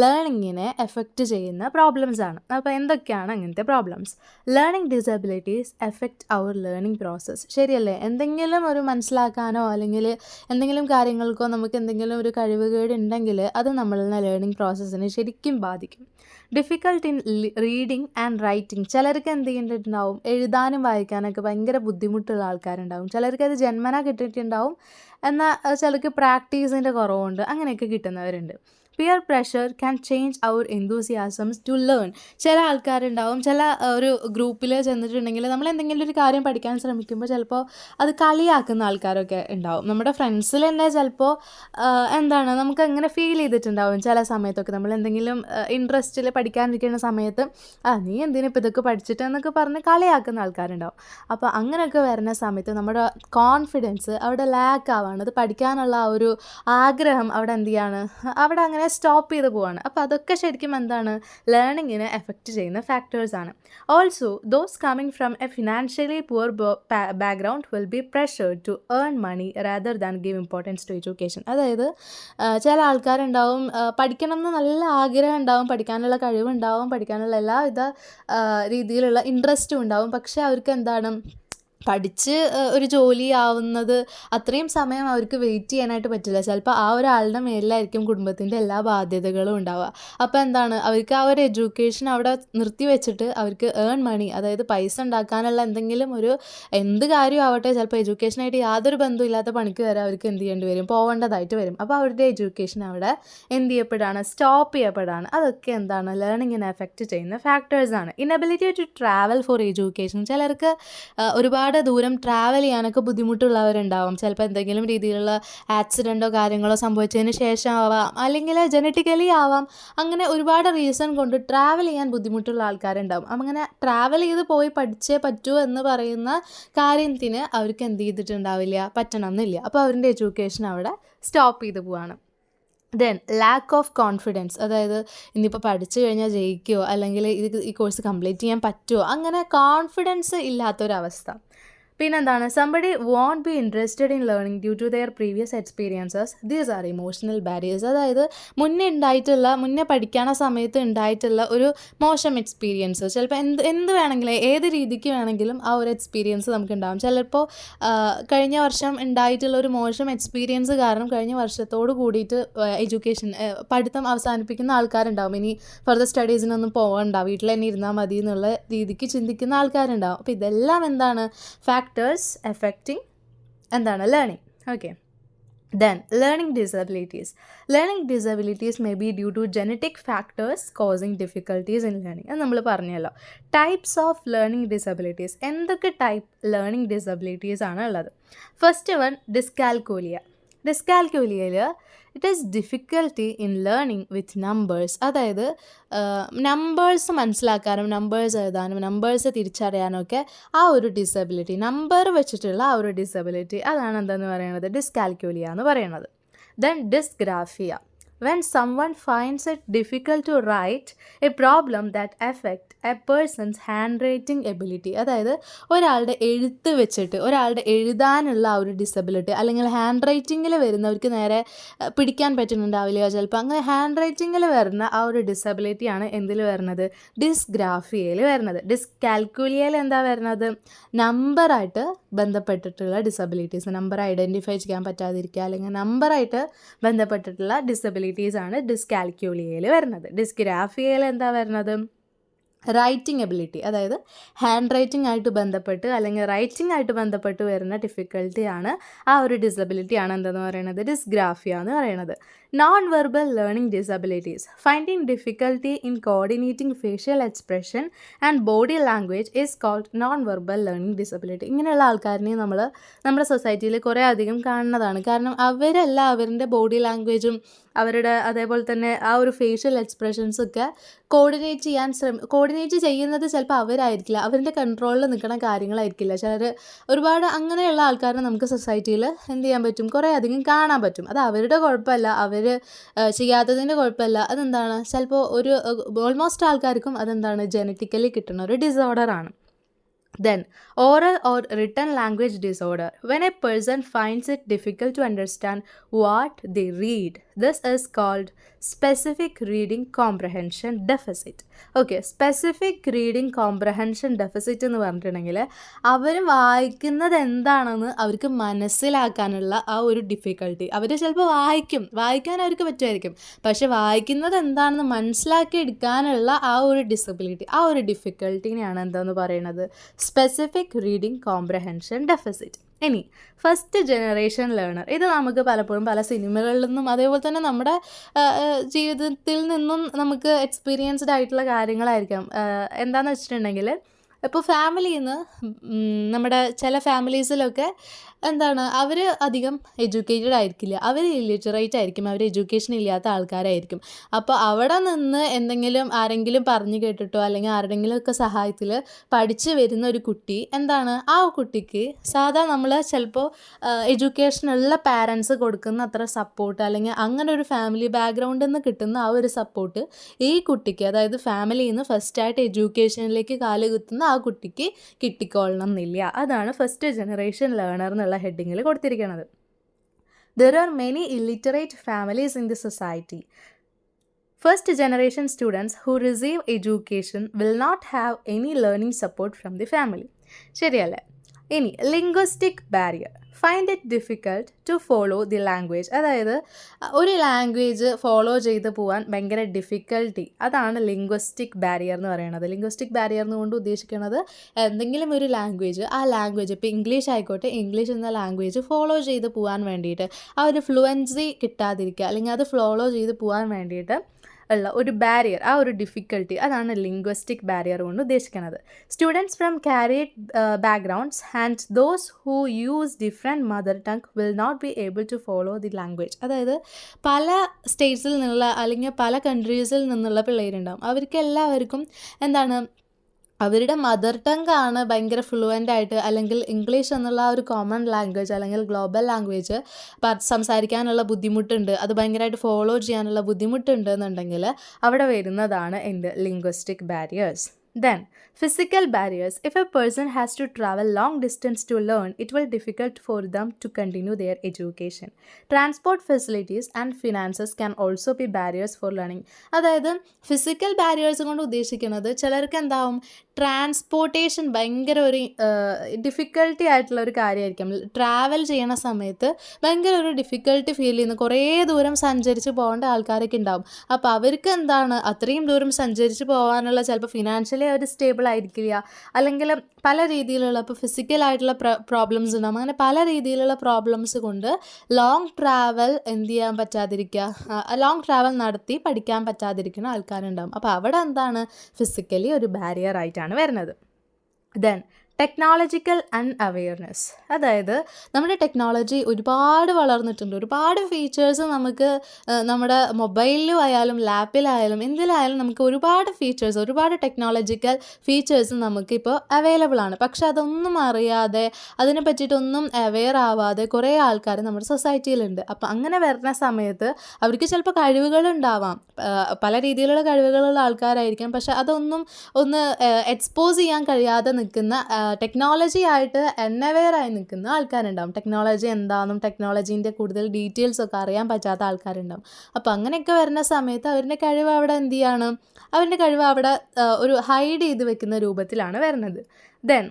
ലേണിങ്ങിനെ എഫക്റ്റ് ചെയ്യുന്ന പ്രോബ്ലംസ് ആണ്. അപ്പോൾ എന്തൊക്കെയാണ് അങ്ങനത്തെ പ്രോബ്ലംസ്? ലേണിംഗ് ഡിസബിലിറ്റീസ് എഫക്റ്റ് അവർ ലേണിംഗ് പ്രോസസ്സ്. ശരിയല്ലേ? എന്തെങ്കിലും ഒരു മനസ്സിലാക്കാനോ അല്ലെങ്കിൽ എന്തെങ്കിലും കാര്യങ്ങൾക്കോ നമുക്ക് എന്തെങ്കിലും ഒരു കഴിവുകേട് ഉണ്ടെങ്കിൽ അത് നമ്മളുടെ ലേണിംഗ് പ്രോസസ്സിനെ ശരിക്കും ബാധിക്കും. Difficult in reading and writing. ചിലർക്ക് എന്ത് ചെയ്തിട്ടുണ്ടാവും, എഴുതാനും വായിക്കാനൊക്കെ ഭയങ്കര ബുദ്ധിമുട്ടുള്ള ആൾക്കാരുണ്ടാവും. ചിലർക്ക് അത് ജന്മന കിട്ടിയിട്ടുണ്ടാവും, എന്നാൽ ചിലർക്ക് പ്രാക്ടീസിൻ്റെ കുറവുണ്ട്, അങ്ങനെയൊക്കെ കിട്ടുന്നവരുണ്ട്. Peer pressure can change our enthusiasms to learn. ചില ആൾക്കാരുണ്ടാവും, ചില ഒരു ഗ്രൂപ്പിൽ ചെന്നിട്ടുണ്ടെങ്കിൽ നമ്മൾ എന്തെങ്കിലും ഒരു കാര്യം പഠിക്കാൻ ശ്രമിക്കുമ്പോൾ ചിലപ്പോൾ അത് കളിയാക്കുന്ന ആൾക്കാരൊക്കെ ഉണ്ടാവും. നമ്മുടെ ഫ്രണ്ട്സിൽ തന്നെ ചിലപ്പോൾ നമുക്ക് അങ്ങനെ ഫീൽ ചെയ്തിട്ടുണ്ടാവും. ചില സമയത്തൊക്കെ നമ്മൾ എന്തെങ്കിലും ഇൻട്രസ്റ്റിൽ പഠിക്കാനിരിക്കുന്ന സമയത്ത് നീ എന്തിനാ ഇപ്പോൾ ഇതൊക്കെ പഠിച്ചിട്ട് എന്നൊക്കെ പറഞ്ഞ് കളിയാക്കുന്ന ആൾക്കാരുണ്ടാവും. അപ്പോൾ അങ്ങനെയൊക്കെ വരുന്ന സമയത്ത് നമ്മുടെ കോൺഫിഡൻസ് അവിടെ ലാക്ക് ആവാണ്. അത് പഠിക്കാനുള്ള ആ ഒരു ആഗ്രഹം അവിടെ എന്ത് ചെയ്യാണ്, അവിടെ അങ്ങനെ സ്റ്റോപ്പ് ചെയ്ത് പോവാണ്. അപ്പോൾ അതൊക്കെ ശരിക്കും എന്താണ്, ലേണിങ്ങിനെ എഫക്റ്റ് ചെയ്യുന്ന ഫാക്ടേഴ്സാണ്. Also those coming from a financially poor background will be pressured to earn money rather than give importance to education. അതായത് ചില ആൾക്കാരുണ്ടാവും, പഠിക്കണം എന്ന് നല്ല ആഗ്രഹം ഉണ്ടാവും, പഠിക്കാനുള്ള കഴിവുണ്ടാവും, പഠിക്കാനുള്ള എല്ലാവിധ രീതിയിലുള്ള ഇൻട്രസ്റ്റും ഉണ്ടാവും. പക്ഷേ അവർക്ക് എന്താണ്, പഠിച്ച് ഒരു ജോലി ആവുന്നത് അത്രയും സമയം അവർക്ക് വെയിറ്റ് ചെയ്യാനായിട്ട് പറ്റില്ല. ചിലപ്പോൾ ആ ഒരാളുടെ മേലിലായിരിക്കും കുടുംബത്തിൻ്റെ എല്ലാ ബാധ്യതകളും ഉണ്ടാവുക. അപ്പോൾ എന്താണ്, അവർക്ക് ആ ഒരു എഡ്യൂക്കേഷൻ അവിടെ നിർത്തി വെച്ചിട്ട് അവർക്ക് ഏൺ മണി, അതായത് പൈസ ഉണ്ടാക്കാനുള്ള എന്തെങ്കിലും ഒരു എന്ത് കാര്യം ആവട്ടെ, ചിലപ്പോൾ എഡ്യൂക്കേഷനായിട്ട് യാതൊരു ബന്ധമില്ലാത്ത പണിക്ക് വരെ അവർക്ക് എന്ത് ചെയ്യേണ്ടി വരും, പോകേണ്ടതായിട്ട് വരും. അപ്പോൾ അവരുടെ എഡ്യൂക്കേഷൻ അവിടെ എന്ത് ചെയ്യപ്പെടുകയാണ്, സ്റ്റോപ്പ് ചെയ്യപ്പെടുകയാണ്. അതൊക്കെ എന്താണ്, ലേണിങ്ങിനെ എഫക്റ്റ് ചെയ്യുന്ന ഫാക്ടേഴ്സാണ്. Inability to travel for education. ചിലർക്ക് ഒരുപാട് ദൂരം ട്രാവൽ ചെയ്യാനൊക്കെ ബുദ്ധിമുട്ടുള്ളവരുണ്ടാവും. ചിലപ്പോൾ എന്തെങ്കിലും രീതിയിലുള്ള ആക്സിഡൻറ്റോ കാര്യങ്ങളോ സംഭവിച്ചതിന് ശേഷം ആവാം, അല്ലെങ്കിൽ ജനറ്റിക്കലി ആവാം. അങ്ങനെ ഒരുപാട് റീസൺ കൊണ്ട് ട്രാവൽ ചെയ്യാൻ ബുദ്ധിമുട്ടുള്ള ആൾക്കാരുണ്ടാവും. അങ്ങനെ ട്രാവൽ ചെയ്ത് പോയി പഠിച്ചേ പറ്റൂ എന്ന് പറയുന്ന കാര്യത്തിന് അവർക്ക് എന്ത് ചെയ്തിട്ടുണ്ടാവില്ല, പറ്റണം എന്നില്ല. അപ്പോൾ അവരുടെ എഡ്യൂക്കേഷൻ അവിടെ സ്റ്റോപ്പ് ചെയ്ത് പോവാണ്. ദെൻ ലാക്ക് ഓഫ് കോൺഫിഡൻസ്, അതായത് ഇനിയിപ്പോൾ പഠിച്ചു കഴിഞ്ഞാൽ ജയിക്കുമോ, അല്ലെങ്കിൽ ഈ കോഴ്സ് കംപ്ലീറ്റ് ചെയ്യാൻ പറ്റുമോ, അങ്ങനെ കോൺഫിഡൻസ് ഇല്ലാത്തൊരവസ്ഥ. പിന്നെന്താണ്, somebody won't be interested in learning due to their previous experiences. These are emotional barriers. അതായത് മുന്നേ പഠിക്കണ സമയത്ത് ഉണ്ടായിട്ടുള്ള ഒരു മോശം എക്സ്പീരിയൻസ്, ചിലപ്പോൾ എന്ത് വേണമെങ്കിലും ഏത് രീതിക്ക് വേണമെങ്കിലും ആ ഒരു എക്സ്പീരിയൻസ് നമുക്കുണ്ടാകും. ചിലപ്പോൾ കഴിഞ്ഞ വർഷം ഉണ്ടായിട്ടുള്ള ഒരു മോശം എക്സ്പീരിയൻസ് കാരണം കഴിഞ്ഞ വർഷത്തോട് കൂടിയിട്ട് പഠിത്തം അവസാനിപ്പിക്കുന്ന ആൾക്കാരുണ്ടാവും. ഇനി ഫർദർ സ്റ്റഡീസിനൊന്നും പോകണ്ട, വീട്ടിൽ തന്നെ ഇരുന്നാൽ മതി എന്നുള്ള രീതിക്ക് ചിന്തിക്കുന്ന ആൾക്കാരുണ്ടാവും. അപ്പോൾ ഇതെല്ലാം എന്താണ്, ഫാക്ടേഴ്സ് എഫക്റ്റിംഗ് എന്താണ്, learning. Okay. Then learning disabilities. Learning disabilities may be due to genetic factors causing difficulties in learning. അത് നമ്മൾ പറഞ്ഞല്ലോ. Types of learning disabilities. എന്തൊക്കെ ടൈപ്പ് ലേണിംഗ് ഡിസബിലിറ്റീസ് ആണ് ഉള്ളത്? First one, dyscalculia. ഡിസ്കാൽക്കുലിയയിൽ it is difficulty in learning with numbers. അതായത് numbers മനസ്സിലാക്കാനും numbers എഴുതാനും നമ്പേഴ്സ് തിരിച്ചറിയാനും ഒക്കെ ആ ഒരു ഡിസബിലിറ്റി, നമ്പർ വെച്ചിട്ടുള്ള ആ ഒരു ഡിസബിലിറ്റി, അതാണ് എന്തെന്ന് പറയുന്നത്, ഡിസ്കാൽക്കുലിയ എന്ന് പറയുന്നത്. Then dysgraphia. When someone finds it difficult to write a problem that affect a person's handwriting ability. അതായത് ഒരാളുടെ എഴുത്ത് വെച്ചിട്ട് ഒരാളുടെ എഴുതാനുള്ള ആ ഒരു ഡിസബിലിറ്റി, അല്ലെങ്കിൽ ഹാൻഡ് റൈറ്റിങ്ങിൽ വരുന്നവർക്ക് നേരെ പിടിക്കാൻ പറ്റുന്നുണ്ടാവില്ല ചിലപ്പോൾ. അങ്ങനെ ഹാൻഡ് റൈറ്റിങ്ങിൽ വരുന്ന ആ ഒരു ഡിസബിലിറ്റിയാണ് എന്തിൽ വരുന്നത്, ഡിസ്ഗ്രാഫിയയിൽ വരുന്നത്. ഡിസ്കാൽക്കുലിയയിൽ എന്താ വരുന്നത്, നമ്പറായിട്ട് ബന്ധപ്പെട്ടിട്ടുള്ള ഡിസബിലിറ്റീസ്, നമ്പർ ഐഡൻറ്റിഫൈ ചെയ്യാൻ പറ്റാതിരിക്കുക, അല്ലെങ്കിൽ നമ്പറായിട്ട് ബന്ധപ്പെട്ടിട്ടുള്ള ഡിസബിലിറ്റീസ് ആണ് ഡിസ്കാൽക്കുലിയയിൽ വരുന്നത്. ഡിസ്ഗ്രാഫിയയിൽ എന്താ വരുന്നത്, റൈറ്റിംഗ് എബിലിറ്റി, അതായത് ഹാൻഡ് റൈറ്റിംഗ് ആയിട്ട് ബന്ധപ്പെട്ട് അല്ലെങ്കിൽ റൈറ്റിംഗ് ആയിട്ട് ബന്ധപ്പെട്ട് വരുന്ന ഡിഫിക്കൽട്ടിയാണ്, ആ ഒരു ഡിസബിലിറ്റിയാണ് എന്തെന്ന് പറയുന്നത്, ഡിസ്ഗ്രാഫിയ എന്ന് പറയുന്നത്. Non verbal learning disabilities. Finding difficulty in coordinating facial expression and body language is called non verbal learning disability. ഇങ്ങനെയുള്ള ആൾക്കാരിനെ നമ്മൾ നമ്മുടെ സൊസൈറ്റിയിൽ കുറേ അധികം കാണുന്നതാണ്. കാരണം അവരെല്ലാം അവരുടെ ബോഡി ലാംഗ്വേജും അവരുടെ അതേപോലെ തന്നെ ആ ഒരു ഫേഷ്യൽ എക്സ്പ്രഷൻസൊക്കെ കോർഡിനേറ്റ് ചെയ്യുന്നത് ചിലപ്പോൾ അവരായിരിക്കില്ല, അവരുടെ കൺട്രോളിൽ നിൽക്കുന്ന കാര്യങ്ങളായിരിക്കില്ല. ചിലർ ഒരുപാട് അങ്ങനെയുള്ള ആൾക്കാരെ നമുക്ക് സൊസൈറ്റിയിൽ എന്ത് ചെയ്യാൻ പറ്റും, കുറേ അധികം കാണാൻ പറ്റും. അത് അവരുടെ കുഴപ്പമല്ല, അവർ ചെയ്യാത്തതിൻ്റെ കുഴപ്പമല്ല. അതെന്താണ്, ചിലപ്പോൾ ഒരു ഓൾമോസ്റ്റ് ആൾക്കാർക്കും അതെന്താണ്, ജനറ്റിക്കലി കിട്ടുന്ന ഒരു ഡിസോർഡറാണ്. Then, oral or written language disorder. When a person finds it difficult to understand what they read, this is called specific reading comprehension deficit. Okay, specific reading comprehension deficit എന്ന് പറഞ്ഞിട്ടുണ്ടെങ്കിൽ അവർ വായിക്കുന്നത് എന്താണെന്ന് അവർക്ക് മനസ്സിലാക്കാനുള്ള ആ ഒരു ഡിഫിക്കൽട്ടി. അവർ ചിലപ്പോൾ വായിക്കാൻ അവർക്ക് പറ്റുമായിരിക്കും, പക്ഷെ വായിക്കുന്നത് എന്താണെന്ന് മനസ്സിലാക്കി എടുക്കാനുള്ള ആ ഒരു ഡിസബിലിറ്റി, ആ ഒരു ഡിഫിക്കൽട്ടിനെയാണ് എന്താന്ന് പറയുന്നത്, സ്പെസിഫിക് റീഡിംഗ് കോംപ്രഹെൻഷൻ ഡെഫിസിറ്റ്. ഇനി ഫസ്റ്റ് ജനറേഷൻ ലേണർ. ഇത് നമുക്ക് പലപ്പോഴും പല സിനിമകളിൽ നിന്നും അതേപോലെ തന്നെ നമ്മുടെ ജീവിതത്തിൽ നിന്നും നമുക്ക് എക്സ്പീരിയൻസ്ഡ് ആയിട്ടുള്ള കാര്യങ്ങളായിരിക്കാം. എന്താണെന്ന് വെച്ചിട്ടുണ്ടെങ്കിൽ, ഇപ്പോൾ ഫാമിലിയിൽ നിന്ന് നമ്മുടെ ചില ഫാമിലീസിലൊക്കെ എന്താണ്, അവർ അധികം എഡ്യൂക്കേറ്റഡ് ആയിരിക്കില്ല, അവർ ഇല്ലിറ്ററേറ്റ് ആയിരിക്കും, അവർ എഡ്യൂക്കേഷൻ ഇല്ലാത്ത ആൾക്കാരായിരിക്കും. അപ്പോൾ അവിടെ നിന്ന് ആരെങ്കിലും പറഞ്ഞു കേട്ടിട്ടോ അല്ലെങ്കിൽ ആരുടെങ്കിലുമൊക്കെ സഹായത്തിൽ പഠിച്ച് വരുന്ന ഒരു കുട്ടി എന്താണ്, ആ കുട്ടിക്ക് സാധാ നമ്മൾ ചിലപ്പോൾ എഡ്യൂക്കേഷനുള്ള പാരൻസ് കൊടുക്കുന്ന അത്ര സപ്പോർട്ട്, അല്ലെങ്കിൽ അങ്ങനെ ഒരു ഫാമിലി ബാക്ക്ഗ്രൗണ്ടിൽ നിന്ന് കിട്ടുന്ന ആ ഒരു സപ്പോർട്ട് ഈ കുട്ടിക്ക്, അതായത് ഫാമിലിയിൽ നിന്ന് ഫസ്റ്റായിട്ട് എഡ്യൂക്കേഷനിലേക്ക് കാലുകുത്തുന്ന ആ കുട്ടിക്ക് കിട്ടിക്കൊള്ളണം എന്നില്ല. അതാണ് ഫസ്റ്റ് ജനറേഷൻ ലേണർ എന്നുള്ള ഹെഡിങ്ങിൽ കൊടുത്തിരിക്കുന്നത്. There are many illiterate families in the society. First generation students who receive education will not have any learning support from the family. ശരിയല്ലേ? ഇനി linguistic barrier, find it difficult to follow the language. അതായത് ഒരു language follow ചെയ്ത് പോകാൻ ഭയങ്കര difficulty, അതാണ് linguistic barrier എന്ന് പറയുന്നത്. ലിംഗ്വിസ്റ്റിക് ബാരിയർ എന്നുകൊണ്ട് ഉദ്ദേശിക്കുന്നത് എന്തെങ്കിലും ഒരു ലാംഗ്വേജ്, ആ ലാംഗ്വേജ് ഇപ്പോൾ ഇംഗ്ലീഷ് ആയിക്കോട്ടെ, ഇംഗ്ലീഷ് എന്ന ലാംഗ്വേജ് ഫോളോ ചെയ്ത് പോകാൻ വേണ്ടിയിട്ട് ആ ഒരു ഫ്ലുവൻസി കിട്ടാതിരിക്കുക, അല്ലെങ്കിൽ അത് ഫോളോ ചെയ്ത് പോകാൻ വേണ്ടിയിട്ട് ഉള്ള ഒരു ബാരിയർ, ആ ഒരു ഡിഫിക്കൽട്ടി, അതാണ് ലിംഗ്വിസ്റ്റിക് ബാരിയർ കൊണ്ട് ഉദ്ദേശിക്കുന്നത്. Students from carried backgrounds and those who use different mother tongue will not be able to follow the language. അതായത് പല സ്റ്റേറ്റ്സിൽ നിന്നുള്ള അല്ലെങ്കിൽ പല കൺട്രീസിൽ നിന്നുള്ള പിള്ളേരുണ്ടാവും, അവർക്ക് എല്ലാവർക്കും എന്താണ് അവരുടെ മദർ ടങ് ആണ് ഭയങ്കര ഫ്ലുവൻ്റ് ആയിട്ട്, അല്ലെങ്കിൽ ഇംഗ്ലീഷ് എന്നുള്ള ഒരു കോമൺ ലാംഗ്വേജ് അല്ലെങ്കിൽ ഗ്ലോബൽ ലാംഗ്വേജ് സംസാരിക്കാനുള്ള ബുദ്ധിമുട്ടുണ്ട്, അത് ഭയങ്കരമായിട്ട് ഫോളോ ചെയ്യാനുള്ള ബുദ്ധിമുട്ടുണ്ട് എന്നുണ്ടെങ്കിൽ അവിടെ വരുന്നതാണ് എന്ത് linguistic barriers. Then, physical barriers. If a person has to travel long distance to learn, it will be difficult for them to continue their education. Transport facilities and finances can also be barriers for learning. അതായത് physical barriers കൊണ്ട് ഉദ്ദേശിക്കുന്നത് ചിലർക്ക് എന്താവും, transportation ഭയങ്കര ഒരു difficulty ആയിട്ടുള്ള ഒരു കാര്യമായിരിക്കും. ട്രാവൽ ചെയ്യണ സമയത്ത് ഭയങ്കര ഒരു ഡിഫിക്കൽട്ടി ഫീൽ ചെയ്യുന്ന, കുറേ ദൂരം സഞ്ചരിച്ച് പോകേണ്ട ആൾക്കാരൊക്കെ ഉണ്ടാവും. അപ്പോൾ അവർക്ക് എന്താണ് അത്രയും ദൂരം സഞ്ചരിച്ച് പോകാനുള്ള ചിലപ്പോൾ ഫിനാൻഷ്യലി അവർ സ്റ്റേബിൾ ആയിരിക്കില്ല, അല്ലെങ്കിൽ പല രീതിയിലുള്ള ഇപ്പോൾ ഫിസിക്കലായിട്ടുള്ള പ്രോബ്ലംസ് ഉണ്ടാകും. അങ്ങനെ പല രീതിയിലുള്ള പ്രോബ്ലംസ് കൊണ്ട് ലോങ് ട്രാവൽ എന്ത് ചെയ്യാൻ പറ്റാതിരിക്കുക, ലോങ് ട്രാവൽ നടത്തി പഠിക്കാൻ പറ്റാതിരിക്കുന്ന ആൾക്കാരുണ്ടാകും. അപ്പോൾ അവിടെ എന്താണ് ഫിസിക്കലി ഒരു ബാരിയർ ആയിട്ടാണ് വരുന്നത്. Then technological unawareness. അതായത് നമ്മുടെ ടെക്നോളജി ഒരുപാട് വളർന്നിട്ടുണ്ട്, ഒരുപാട് ഫീച്ചേഴ്സ് നമുക്ക് നമ്മുടെ മൊബൈലിലും ആയാലും ലാപ്പിലായാലും എന്തിലായാലും നമുക്ക് ഒരുപാട് ഫീച്ചേഴ്സ്, ഒരുപാട് ടെക്നോളജിക്കൽ ഫീച്ചേഴ്സ് നമുക്കിപ്പോൾ അവൈലബിൾ ആണ്. പക്ഷെ അതൊന്നും അറിയാതെ, അതിനെ പറ്റിയിട്ടൊന്നും അവെയർ ആവാതെ കുറേ ആൾക്കാർ നമ്മുടെ സൊസൈറ്റിയിലുണ്ട്. അപ്പോൾ അങ്ങനെ വരുന്ന സമയത്ത് അവർക്ക് ചിലപ്പോൾ കഴിവുകളുണ്ടാവാം, പല രീതിയിലുള്ള കഴിവുകളുള്ള ആൾക്കാരായിരിക്കാം, പക്ഷെ അതൊന്നും ഒന്ന് എക്സ്പോസ് ചെയ്യാൻ കഴിയാതെ നിൽക്കുന്ന, ടെക്നോളജി ആയിട്ട് അൺഅവെയറായി നിൽക്കുന്ന ആൾക്കാരുണ്ടാവും. ടെക്നോളജി എന്താണെന്നും ടെക്നോളജീൻ്റെ കൂടുതൽ ഡീറ്റെയിൽസൊക്കെ അറിയാൻ പറ്റാത്ത ആൾക്കാരുണ്ടാവും. അപ്പോൾ അങ്ങനെയൊക്കെ വരുന്ന സമയത്ത് അവരുടെ കഴിവ് അവിടെ എന്ത് ചെയ്യാണ്, അവരുടെ കഴിവ് അവിടെ ഒരു ഹൈഡ് ചെയ്ത് വെക്കുന്ന രൂപത്തിലാണ് വരുന്നത്. Then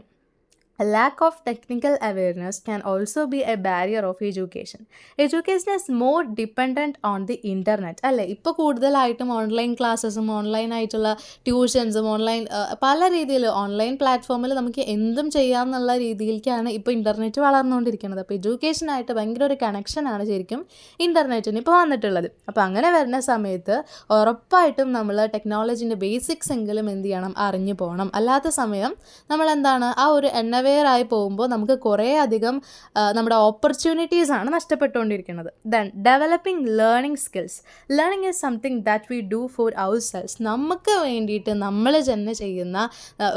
a lack of technical awareness can also be a barrier of education. Education is more dependent on the internet. അല്ലേ, ഇപ്പോൾ കൂടുതലായിട്ടും ഓൺലൈൻ ക്ലാസ്സസും ഓൺലൈനായിട്ടുള്ള ട്യൂഷൻസും ഓൺലൈൻ പല രീതിയിൽ ഓൺലൈൻ പ്ലാറ്റ്ഫോമിൽ നമുക്ക് എന്തും ചെയ്യാമെന്നുള്ള രീതിയിലേക്കാണ് ഇപ്പോൾ ഇൻ്റർനെറ്റ് വളർന്നുകൊണ്ടിരിക്കുന്നത്. അപ്പോൾ എഡ്യൂക്കേഷനായിട്ട് ഭയങ്കര ഒരു കണക്ഷനാണ് ശരിക്കും ഇൻ്റർനെറ്റിന് ഇപ്പോൾ വന്നിട്ടുള്ളത്. അപ്പോൾ അങ്ങനെ വരുന്ന സമയത്ത് ഉറപ്പായിട്ടും നമ്മൾ ടെക്നോളജീൻ്റെ ബേസിക്സ് എങ്കിലും എന്ത് ചെയ്യണം, അറിഞ്ഞു പോകണം. അല്ലാത്ത സമയം നമ്മളെന്താണ് ആ ഒരു അവെയറായി പോകുമ്പോൾ നമുക്ക് കുറേ അധികം നമ്മുടെ ഓപ്പർച്യൂണിറ്റീസാണ് നഷ്ടപ്പെട്ടുകൊണ്ടിരിക്കുന്നത്. Then developing learning skills. Learning is something that we do for ourselves. നമുക്ക് വേണ്ടിയിട്ട് നമ്മൾ തന്നെ ചെയ്യുന്ന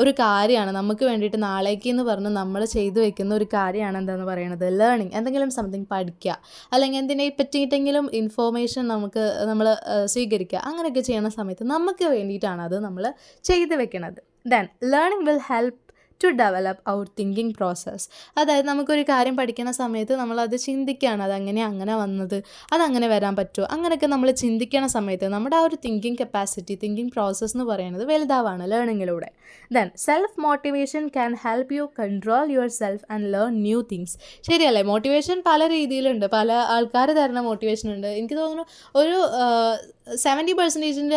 ഒരു കാര്യമാണ്, നമുക്ക് വേണ്ടിയിട്ട് നാളേക്ക് എന്ന് പറഞ്ഞ് നമ്മൾ ചെയ്തു വെക്കുന്ന ഒരു കാര്യമാണ് എന്താണെന്ന് പറയുന്നത് ലേണിംഗ്. എന്തെങ്കിലും സംതിങ് പഠിക്കുക, അല്ലെങ്കിൽ എന്തിനെ പറ്റിയിട്ടെങ്കിലും ഇൻഫോർമേഷൻ നമ്മൾ സ്വീകരിക്കുക, അങ്ങനെയൊക്കെ ചെയ്യുന്ന സമയത്ത് നമുക്ക് വേണ്ടിയിട്ടാണ് അത് നമ്മൾ ചെയ്തു വെക്കുന്നത്. Then learning will help to develop അവർ തിങ്കിങ് പ്രോസസ്സ്. അതായത് നമുക്കൊരു കാര്യം പഠിക്കുന്ന സമയത്ത് നമ്മളത് ചിന്തിക്കുകയാണ്, അതങ്ങനെ അങ്ങനെ വന്നത്, അതങ്ങനെ വരാൻ പറ്റുമോ, അങ്ങനെയൊക്കെ നമ്മൾ ചിന്തിക്കണ സമയത്ത് നമ്മുടെ ആ ഒരു തിങ്കിങ് കപ്പാസിറ്റി, തിങ്കിങ് പ്രോസസ്സ് എന്ന് പറയുന്നത് വലുതാവാണ് ലേണിങ്ങിലൂടെ. Then self motivation can help you control your self and learn new things. ശരിയല്ലേ, മോട്ടിവേഷൻ പല രീതിയിലുണ്ട്, പല ആൾക്കാർ തരുന്ന മോട്ടിവേഷൻ ഉണ്ട്. എനിക്ക് തോന്നുന്നു ഒരു 70%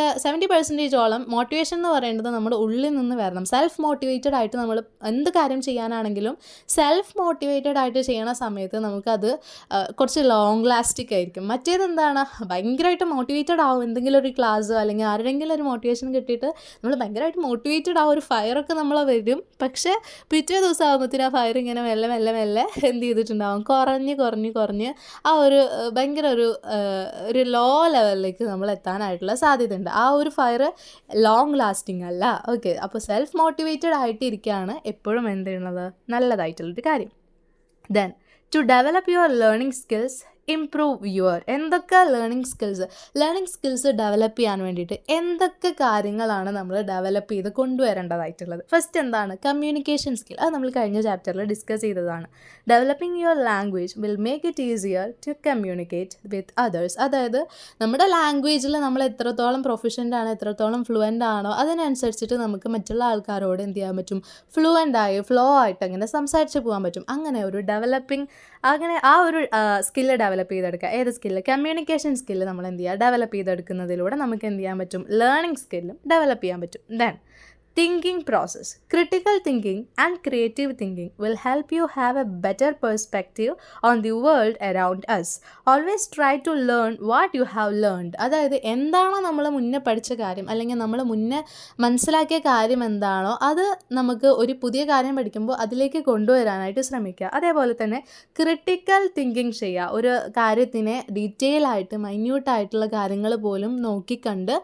മോട്ടിവേഷൻ എന്ന് പറയുന്നത് നമ്മുടെ ഉള്ളിൽ നിന്ന് വരണം. സെൽഫ് മോട്ടിവേറ്റഡ് ആയിട്ട് നമ്മൾ എന്ത് കാര്യം ചെയ്യാനാണെങ്കിലും സെൽഫ് മോട്ടിവേറ്റഡ് ആയിട്ട് ചെയ്യണ സമയത്ത് നമുക്കത് കുറച്ച് ലോങ് ലാസ്റ്റിക് ആയിരിക്കും. മറ്റേതെന്താണ്, ഭയങ്കരമായിട്ട് മോട്ടിവേറ്റഡ് ആവും, എന്തെങ്കിലും ഒരു ക്ലാസ് അല്ലെങ്കിൽ ആരുടെങ്കിലും ഒരു മോട്ടിവേഷൻ കിട്ടിയിട്ട് നമ്മൾ ഭയങ്കരമായിട്ട് മോട്ടിവേറ്റഡ് ആ ഒരു ഫയറൊക്കെ നമ്മൾ വരും. പക്ഷേ പിറ്റേ ദിവസം ആകുമ്പോഴത്തേനും ആ ഫയർ ഇങ്ങനെ മെല്ലെ മെല്ലെ മെല്ലെ എന്ത് ചെയ്തിട്ടുണ്ടാവും, കുറഞ്ഞ് ആ ഒരു ഭയങ്കര ഒരു ലോ ലെവലിലേക്ക് നമ്മൾ എത്താനായിട്ടുള്ള സാധ്യതയുണ്ട്. ആ ഒരു ഫയർ ലോങ് ലാസ്റ്റിംഗ് അല്ല. ഓക്കെ, അപ്പോൾ സെൽഫ് മോട്ടിവേറ്റഡ് ആയിട്ടിരിക്കുകയാണ് എപ്പോഴും എന്ത് ചെയ്യുന്നത് നല്ലതായിട്ടുള്ളൊരു കാര്യം. Then to develop your learning skills improve your എന്തൊക്കെ ലേണിംഗ് സ്കിൽസ് ഡെവലപ്പ് ചെയ്യാൻ വേണ്ടിയിട്ട് എന്തൊക്കെ കാര്യങ്ങളാണ് നമ്മൾ ഡെവലപ്പ് ചെയ്ത് കൊണ്ടുവരേണ്ടതായിട്ടുള്ളത്. ഫസ്റ്റ് എന്താണ്? Communication skill. അത് നമ്മൾ കഴിഞ്ഞ ചാപ്റ്ററിൽ ഡിസ്കസ് ചെയ്തതാണ്. Developing your language will make it easier to communicate with others. അതായത് നമ്മുടെ ലാംഗ്വേജിൽ നമ്മൾ എത്രത്തോളം പ്രൊഫഷൻ്റ് ആണ്, എത്രത്തോളം ഫ്ലുവൻ്റ് ആണോ അതിനനുസരിച്ചിട്ട് നമുക്ക് മറ്റുള്ള ആൾക്കാരോട് എന്ത് ചെയ്യാൻ പറ്റും? ഫ്ലോ ആയിട്ട് അങ്ങനെ സംസാരിച്ച് പോകാൻ പറ്റും. അങ്ങനെ ഒരു ആ ഒരു സ്കില്ല് ഡെവലപ്പ് ചെയ്തെടുക്കുക. ഏത് സ്കില്ല്? കമ്മ്യൂണിക്കേഷൻ സ്കില്ല് നമ്മൾ എന്ത് ചെയ്യുക? ഡെവലപ്പ് ചെയ്തെടുക്കുന്നതിലൂടെ നമുക്ക് എന്ത് ചെയ്യാൻ പറ്റും? ലേണിംഗ് സ്കില്ലും ഡെവലപ്പ് ചെയ്യാൻ പറ്റും. Then thinking process. Critical thinking and creative thinking will help you have a better perspective on the world around us. Always try to learn what you have learned. അതായത് എന്താണോ നമ്മൾ മുന്നേ പഠിച്ച കാര്യം അല്ലെങ്കിൽ നമ്മൾ മുന്നേ മനസ്സിലാക്കിയ കാര്യം എന്താണോ അത് നമുക്ക് ഒരു പുതിയ കാര്യം പഠിക്കുമ്പോൾ അതിലേക്ക് കൊണ്ടുവരാനായിട്ട് ശ്രമിക്കുക. അതേപോലെ തന്നെ ക്രിട്ടിക്കൽ തിങ്കിങ് ചെയ്യുക. ഒരു കാര്യത്തിനെ ഡീറ്റെയിൽ ആയിട്ട് മൈന്യൂട്ടായിട്ടുള്ള കാര്യങ്ങൾ പോലും നോക്കിക്കണ്ട്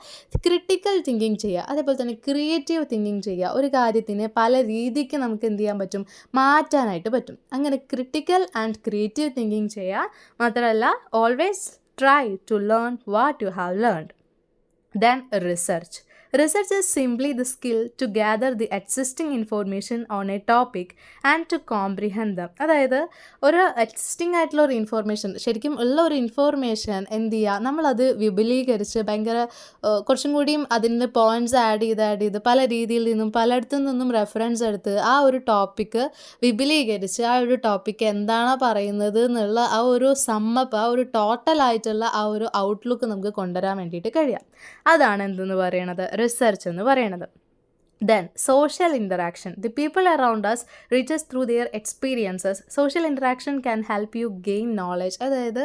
ക്രിട്ടിക്കൽ തിങ്കിങ് ചെയ്യുക. അതേപോലെ തന്നെ ക്രിയേറ്റീവ് തിങ്കിങ് ചെയ്യുക. ഒരു കാര്യത്തിനെ പല രീതിക്ക് നമുക്ക് എന്ത് ചെയ്യാൻ പറ്റും? മാറ്റാനായിട്ട് പറ്റും. അങ്ങനെ ക്രിട്ടിക്കൽ ആൻഡ് ക്രിയേറ്റീവ് തിങ്കിങ് ചെയ്യുക. മാത്രമല്ല always try to learn what you have learned. Then research. Research is simply the skill to gather the existing information on a topic and to comprehend them. അതായത് ഒരു existing ആയിട്ടുള്ള ഒരു information, ശരിക്കും ഉള്ള ഒരു information എന്ത് ചെയ്യുക? നമ്മളത് വിപുലീകരിച്ച് ഭയങ്കര കുറച്ചും കൂടിയും അതിന് പോയിൻറ്റ്സ് ആഡ് ചെയ്ത് പല രീതിയിൽ നിന്നും പലയിടത്തു നിന്നും റെഫറൻസ് എടുത്ത് ആ ഒരു ടോപ്പിക്ക് വിപുലീകരിച്ച് ആ ഒരു ടോപ്പിക്ക് എന്താണോ പറയുന്നത് എന്നുള്ള ആ ഒരു സമ്മപ്പ്, ആ ഒരു ടോട്ടലായിട്ടുള്ള ആ ഒരു ഔട്ട്ലുക്ക് നമുക്ക് കൊണ്ടുവരാൻ വേണ്ടിയിട്ട് കഴിയാം. അതാണ് എന്തെന്ന് പറയണത്? റിസർച്ച് എന്ന് പറയണത്. Then social interaction. The people around us reaches through their experiences. Social interaction can help you gain knowledge. അതായത്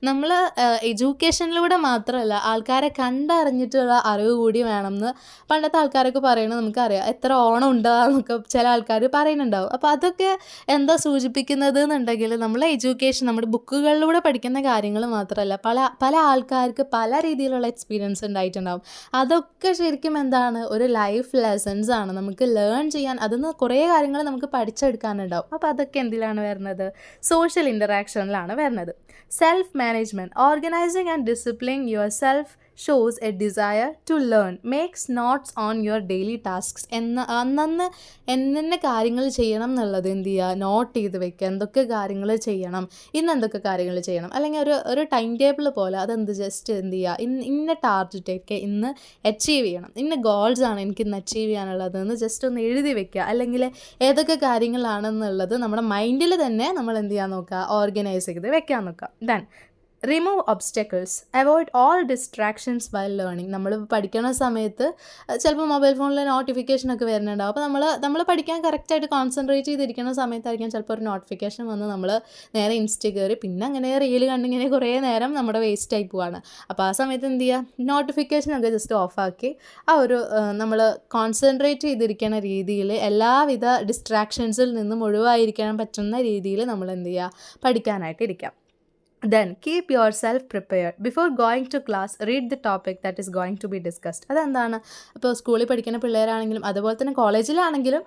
നമ്മൾ എഡ്യൂക്കേഷനിലൂടെ മാത്രമല്ല ആൾക്കാരെ കണ്ടറിഞ്ഞിട്ടുള്ള അറിവ് കൂടി വേണമെന്ന് പണ്ടത്തെ ആൾക്കാരൊക്കെ പറയണത് നമുക്കറിയാം. എത്ര ഓണം ഉണ്ടാകുന്നൊക്കെ ചില ആൾക്കാർ പറയുന്നുണ്ടാവും. അപ്പോൾ അതൊക്കെ എന്താ സൂചിപ്പിക്കുന്നത് എന്നുണ്ടെങ്കിൽ നമ്മൾ എഡ്യൂക്കേഷൻ നമ്മുടെ ബുക്കുകളിലൂടെ പഠിക്കുന്ന കാര്യങ്ങൾ മാത്രമല്ല പല ആൾക്കാർക്ക് പല രീതിയിലുള്ള എക്സ്പീരിയൻസ് ഉണ്ടായിട്ടുണ്ടാവും. അതൊക്കെ ശരിക്കും എന്താണ്? ഒരു ലൈഫ് ലെസൺ ആണ്. നമുക്ക് ലേൺ ചെയ്യാൻ അതിന്ന് കുറേ കാര്യങ്ങൾ നമുക്ക് പഠിച്ചെടുക്കാനുണ്ടാവും. അപ്പോൾ അതൊക്കെ എന്തിലാണ് വരുന്നത്? സോഷ്യൽ ഇൻ്ററാക്ഷനിലാണ് വരുന്നത്. Self management. Organising and discipline yourself shows a desire to learn. Makes notes on your daily tasks. അന്നന്ന് എന്നென்ன കാര്യങ്ങൾ ചെയ്യണം എന്നുള്ളത് എന്ത് ചെയ്യുക? നോട്ട് ചെയ്ത് വെക്കുക. എന്തൊക്കെ കാര്യങ്ങൾ ചെയ്യണം, ഇന്ന് എന്തൊക്കെ കാര്യങ്ങൾ ചെയ്യണം, അല്ലെങ്കിൽ ഒരു ടൈം ടേബിൾ പോലെ അതെന്ത് ജസ്റ്റ് എന്ത് ചെയ്യുക? ഇന്ന ടാർഗറ്റൊക്കെ ഇന്ന് അച്ചീവ് ചെയ്യണം, ഇന്ന ഗോൾസ് ആണ് എനിക്ക് ഇന്ന് അച്ചീവ് ചെയ്യാനുള്ളതെന്ന് ജസ്റ്റ് ഒന്ന് എഴുതി വെക്കുക. അല്ലെങ്കിൽ ഏതൊക്കെ കാര്യങ്ങളാണെന്നുള്ളത് നമ്മുടെ മൈൻഡിൽ തന്നെ നമ്മൾ എന്ത് ചെയ്യാൻ നോക്കുക? ഓർഗനൈസ് ചെയ്ത് വെക്കാൻ നോക്കുക. Then remove obstacles. Avoid all distractions while learning. നമ്മൾ പഠിക്കുന്ന സമയത്ത് ചിലപ്പോൾ മൊബൈൽ ഫോണിൽ നോട്ടിഫിക്കേഷനൊക്കെ വരുന്നുണ്ടാവും. അപ്പോൾ നമ്മൾ പഠിക്കാൻ കറക്റ്റായിട്ട് കോൺസെൻട്രേറ്റ് ചെയ്തിരിക്കുന്ന സമയത്തായിരിക്കും ചിലപ്പോൾ ഒരു നോട്ടിഫിക്കേഷൻ വന്ന് നമ്മൾ നേരെ ഇൻസ്റ്റ കയറി പിന്നെ അങ്ങനെ റീൽ കണ്ടിങ്ങനെ കുറേ നേരം നമ്മുടെ വേസ്റ്റ് ആയി പോവാണ്. അപ്പോൾ ആ സമയത്ത് എന്ത് ചെയ്യുക? നോട്ടിഫിക്കേഷനൊക്കെ ജസ്റ്റ് ഓഫാക്കി ആ ഒരു നമ്മൾ കോൺസെൻട്രേറ്റ് ചെയ്തിരിക്കുന്ന രീതിയിൽ എല്ലാവിധ ഡിസ്ട്രാക്ഷൻസിൽ നിന്നും ഒഴിവായിരിക്കാൻ പറ്റുന്ന രീതിയിൽ നമ്മൾ എന്ത് ചെയ്യുക? പഠിക്കാനായിട്ട് ഇരിക്കാം. Then keep yourself prepared. Before going to class, read the topic that is going to be discussed. അതെന്താണ്? ഇപ്പോൾ സ്കൂളിൽ പഠിക്കുന്ന പിള്ളേരാണെങ്കിലും അതുപോലെ തന്നെ കോളേജിലാണെങ്കിലും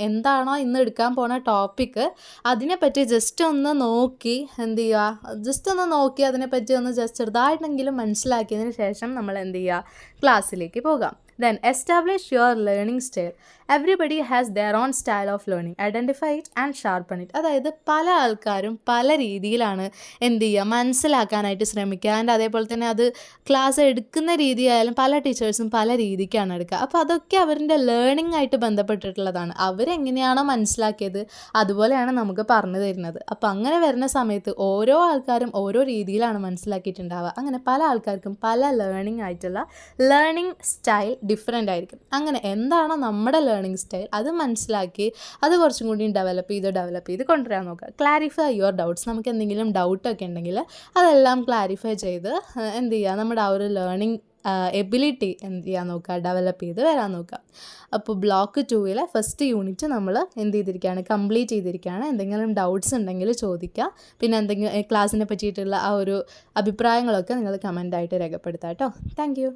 എന്താണോ ഇന്ന് എടുക്കാൻ പോണ ടോപ്പിക്ക് അതിനെപ്പറ്റി ജസ്റ്റ് ഒന്ന് നോക്കി എന്ത് ചെയ്യുക? ജസ്റ്റ് ഒന്ന് നോക്കി അതിനെപ്പറ്റി ഒന്ന് ജസ്റ്റ് ചെറുതായിട്ടെങ്കിലും മനസ്സിലാക്കിയതിന് ശേഷം നമ്മൾ എന്ത് ചെയ്യുക? ക്ലാസ്സിലേക്ക് പോകാം. Then establish your learning style. Everybody has their own style of learning. Identify it and sharpen it. അതായത് പല ആൾക്കാരും പല രീതിയിലാണ് എന്ത് ചെയ്യുക? മനസ്സിലാക്കാനായിട്ട് ശ്രമിക്കുക. ആൻഡ് അതേപോലെ തന്നെ അത് ക്ലാസ് എടുക്കുന്ന രീതിയായാലും പല ടീച്ചേഴ്സും പല രീതിക്കാണ് എടുക്കുക. അപ്പോൾ അതൊക്കെ അവരുടെ ലേണിംഗ് ആയിട്ട് ബന്ധപ്പെട്ടിട്ടുള്ളതാണ്. അവരെങ്ങനെയാണോ മനസ്സിലാക്കിയത് അതുപോലെയാണ് നമുക്ക് പറഞ്ഞു തരുന്നത്. അപ്പോൾ അങ്ങനെ വരുന്ന സമയത്ത് ഓരോ ആൾക്കാരും ഓരോ രീതിയിലാണ് മനസ്സിലാക്കിയിട്ടുണ്ടാവുക. അങ്ങനെ പല ആൾക്കാർക്കും പല ലേണിംഗ് സ്റ്റൈൽ ഡിഫറെൻ്റ് ആയിരിക്കും. അങ്ങനെ എന്താണോ നമ്മുടെ ലേണിംഗ് സ്റ്റൈൽ അത് മനസ്സിലാക്കി അത് കുറച്ചും കൂടി ഡെവലപ്പ് ചെയ്ത് കൊണ്ടുവരാൻ നോക്കുക. Clarify your doubts. നമുക്ക് എന്തെങ്കിലും ഡൗട്ടൊക്കെ ഉണ്ടെങ്കിൽ അതെല്ലാം ക്ലാരിഫൈ ചെയ്ത് എന്ത് ചെയ്യുക? നമ്മുടെ ആ ഒരു ലേണിംഗ് എബിലിറ്റി എന്ത് ചെയ്യാൻ നോക്കുക? ഡെവലപ്പ് ചെയ്ത് വരാൻ നോക്കുക. അപ്പോൾ ബ്ലോക്ക് 2 ഫസ്റ്റ് യൂണിറ്റ് നമ്മൾ എന്ത് ചെയ്തിരിക്കുകയാണ്? കംപ്ലീറ്റ് ചെയ്തിരിക്കുകയാണ്. എന്തെങ്കിലും ഡൗട്ട്സ് ഉണ്ടെങ്കിൽ ചോദിക്കുക. പിന്നെ എന്തെങ്കിലും ക്ലാസ്സിനെ പറ്റിയിട്ടുള്ള ആ ഒരു അഭിപ്രായങ്ങളൊക്കെ നിങ്ങൾ കമൻ്റായിട്ട് രേഖപ്പെടുത്താം കേട്ടോ. Thank you.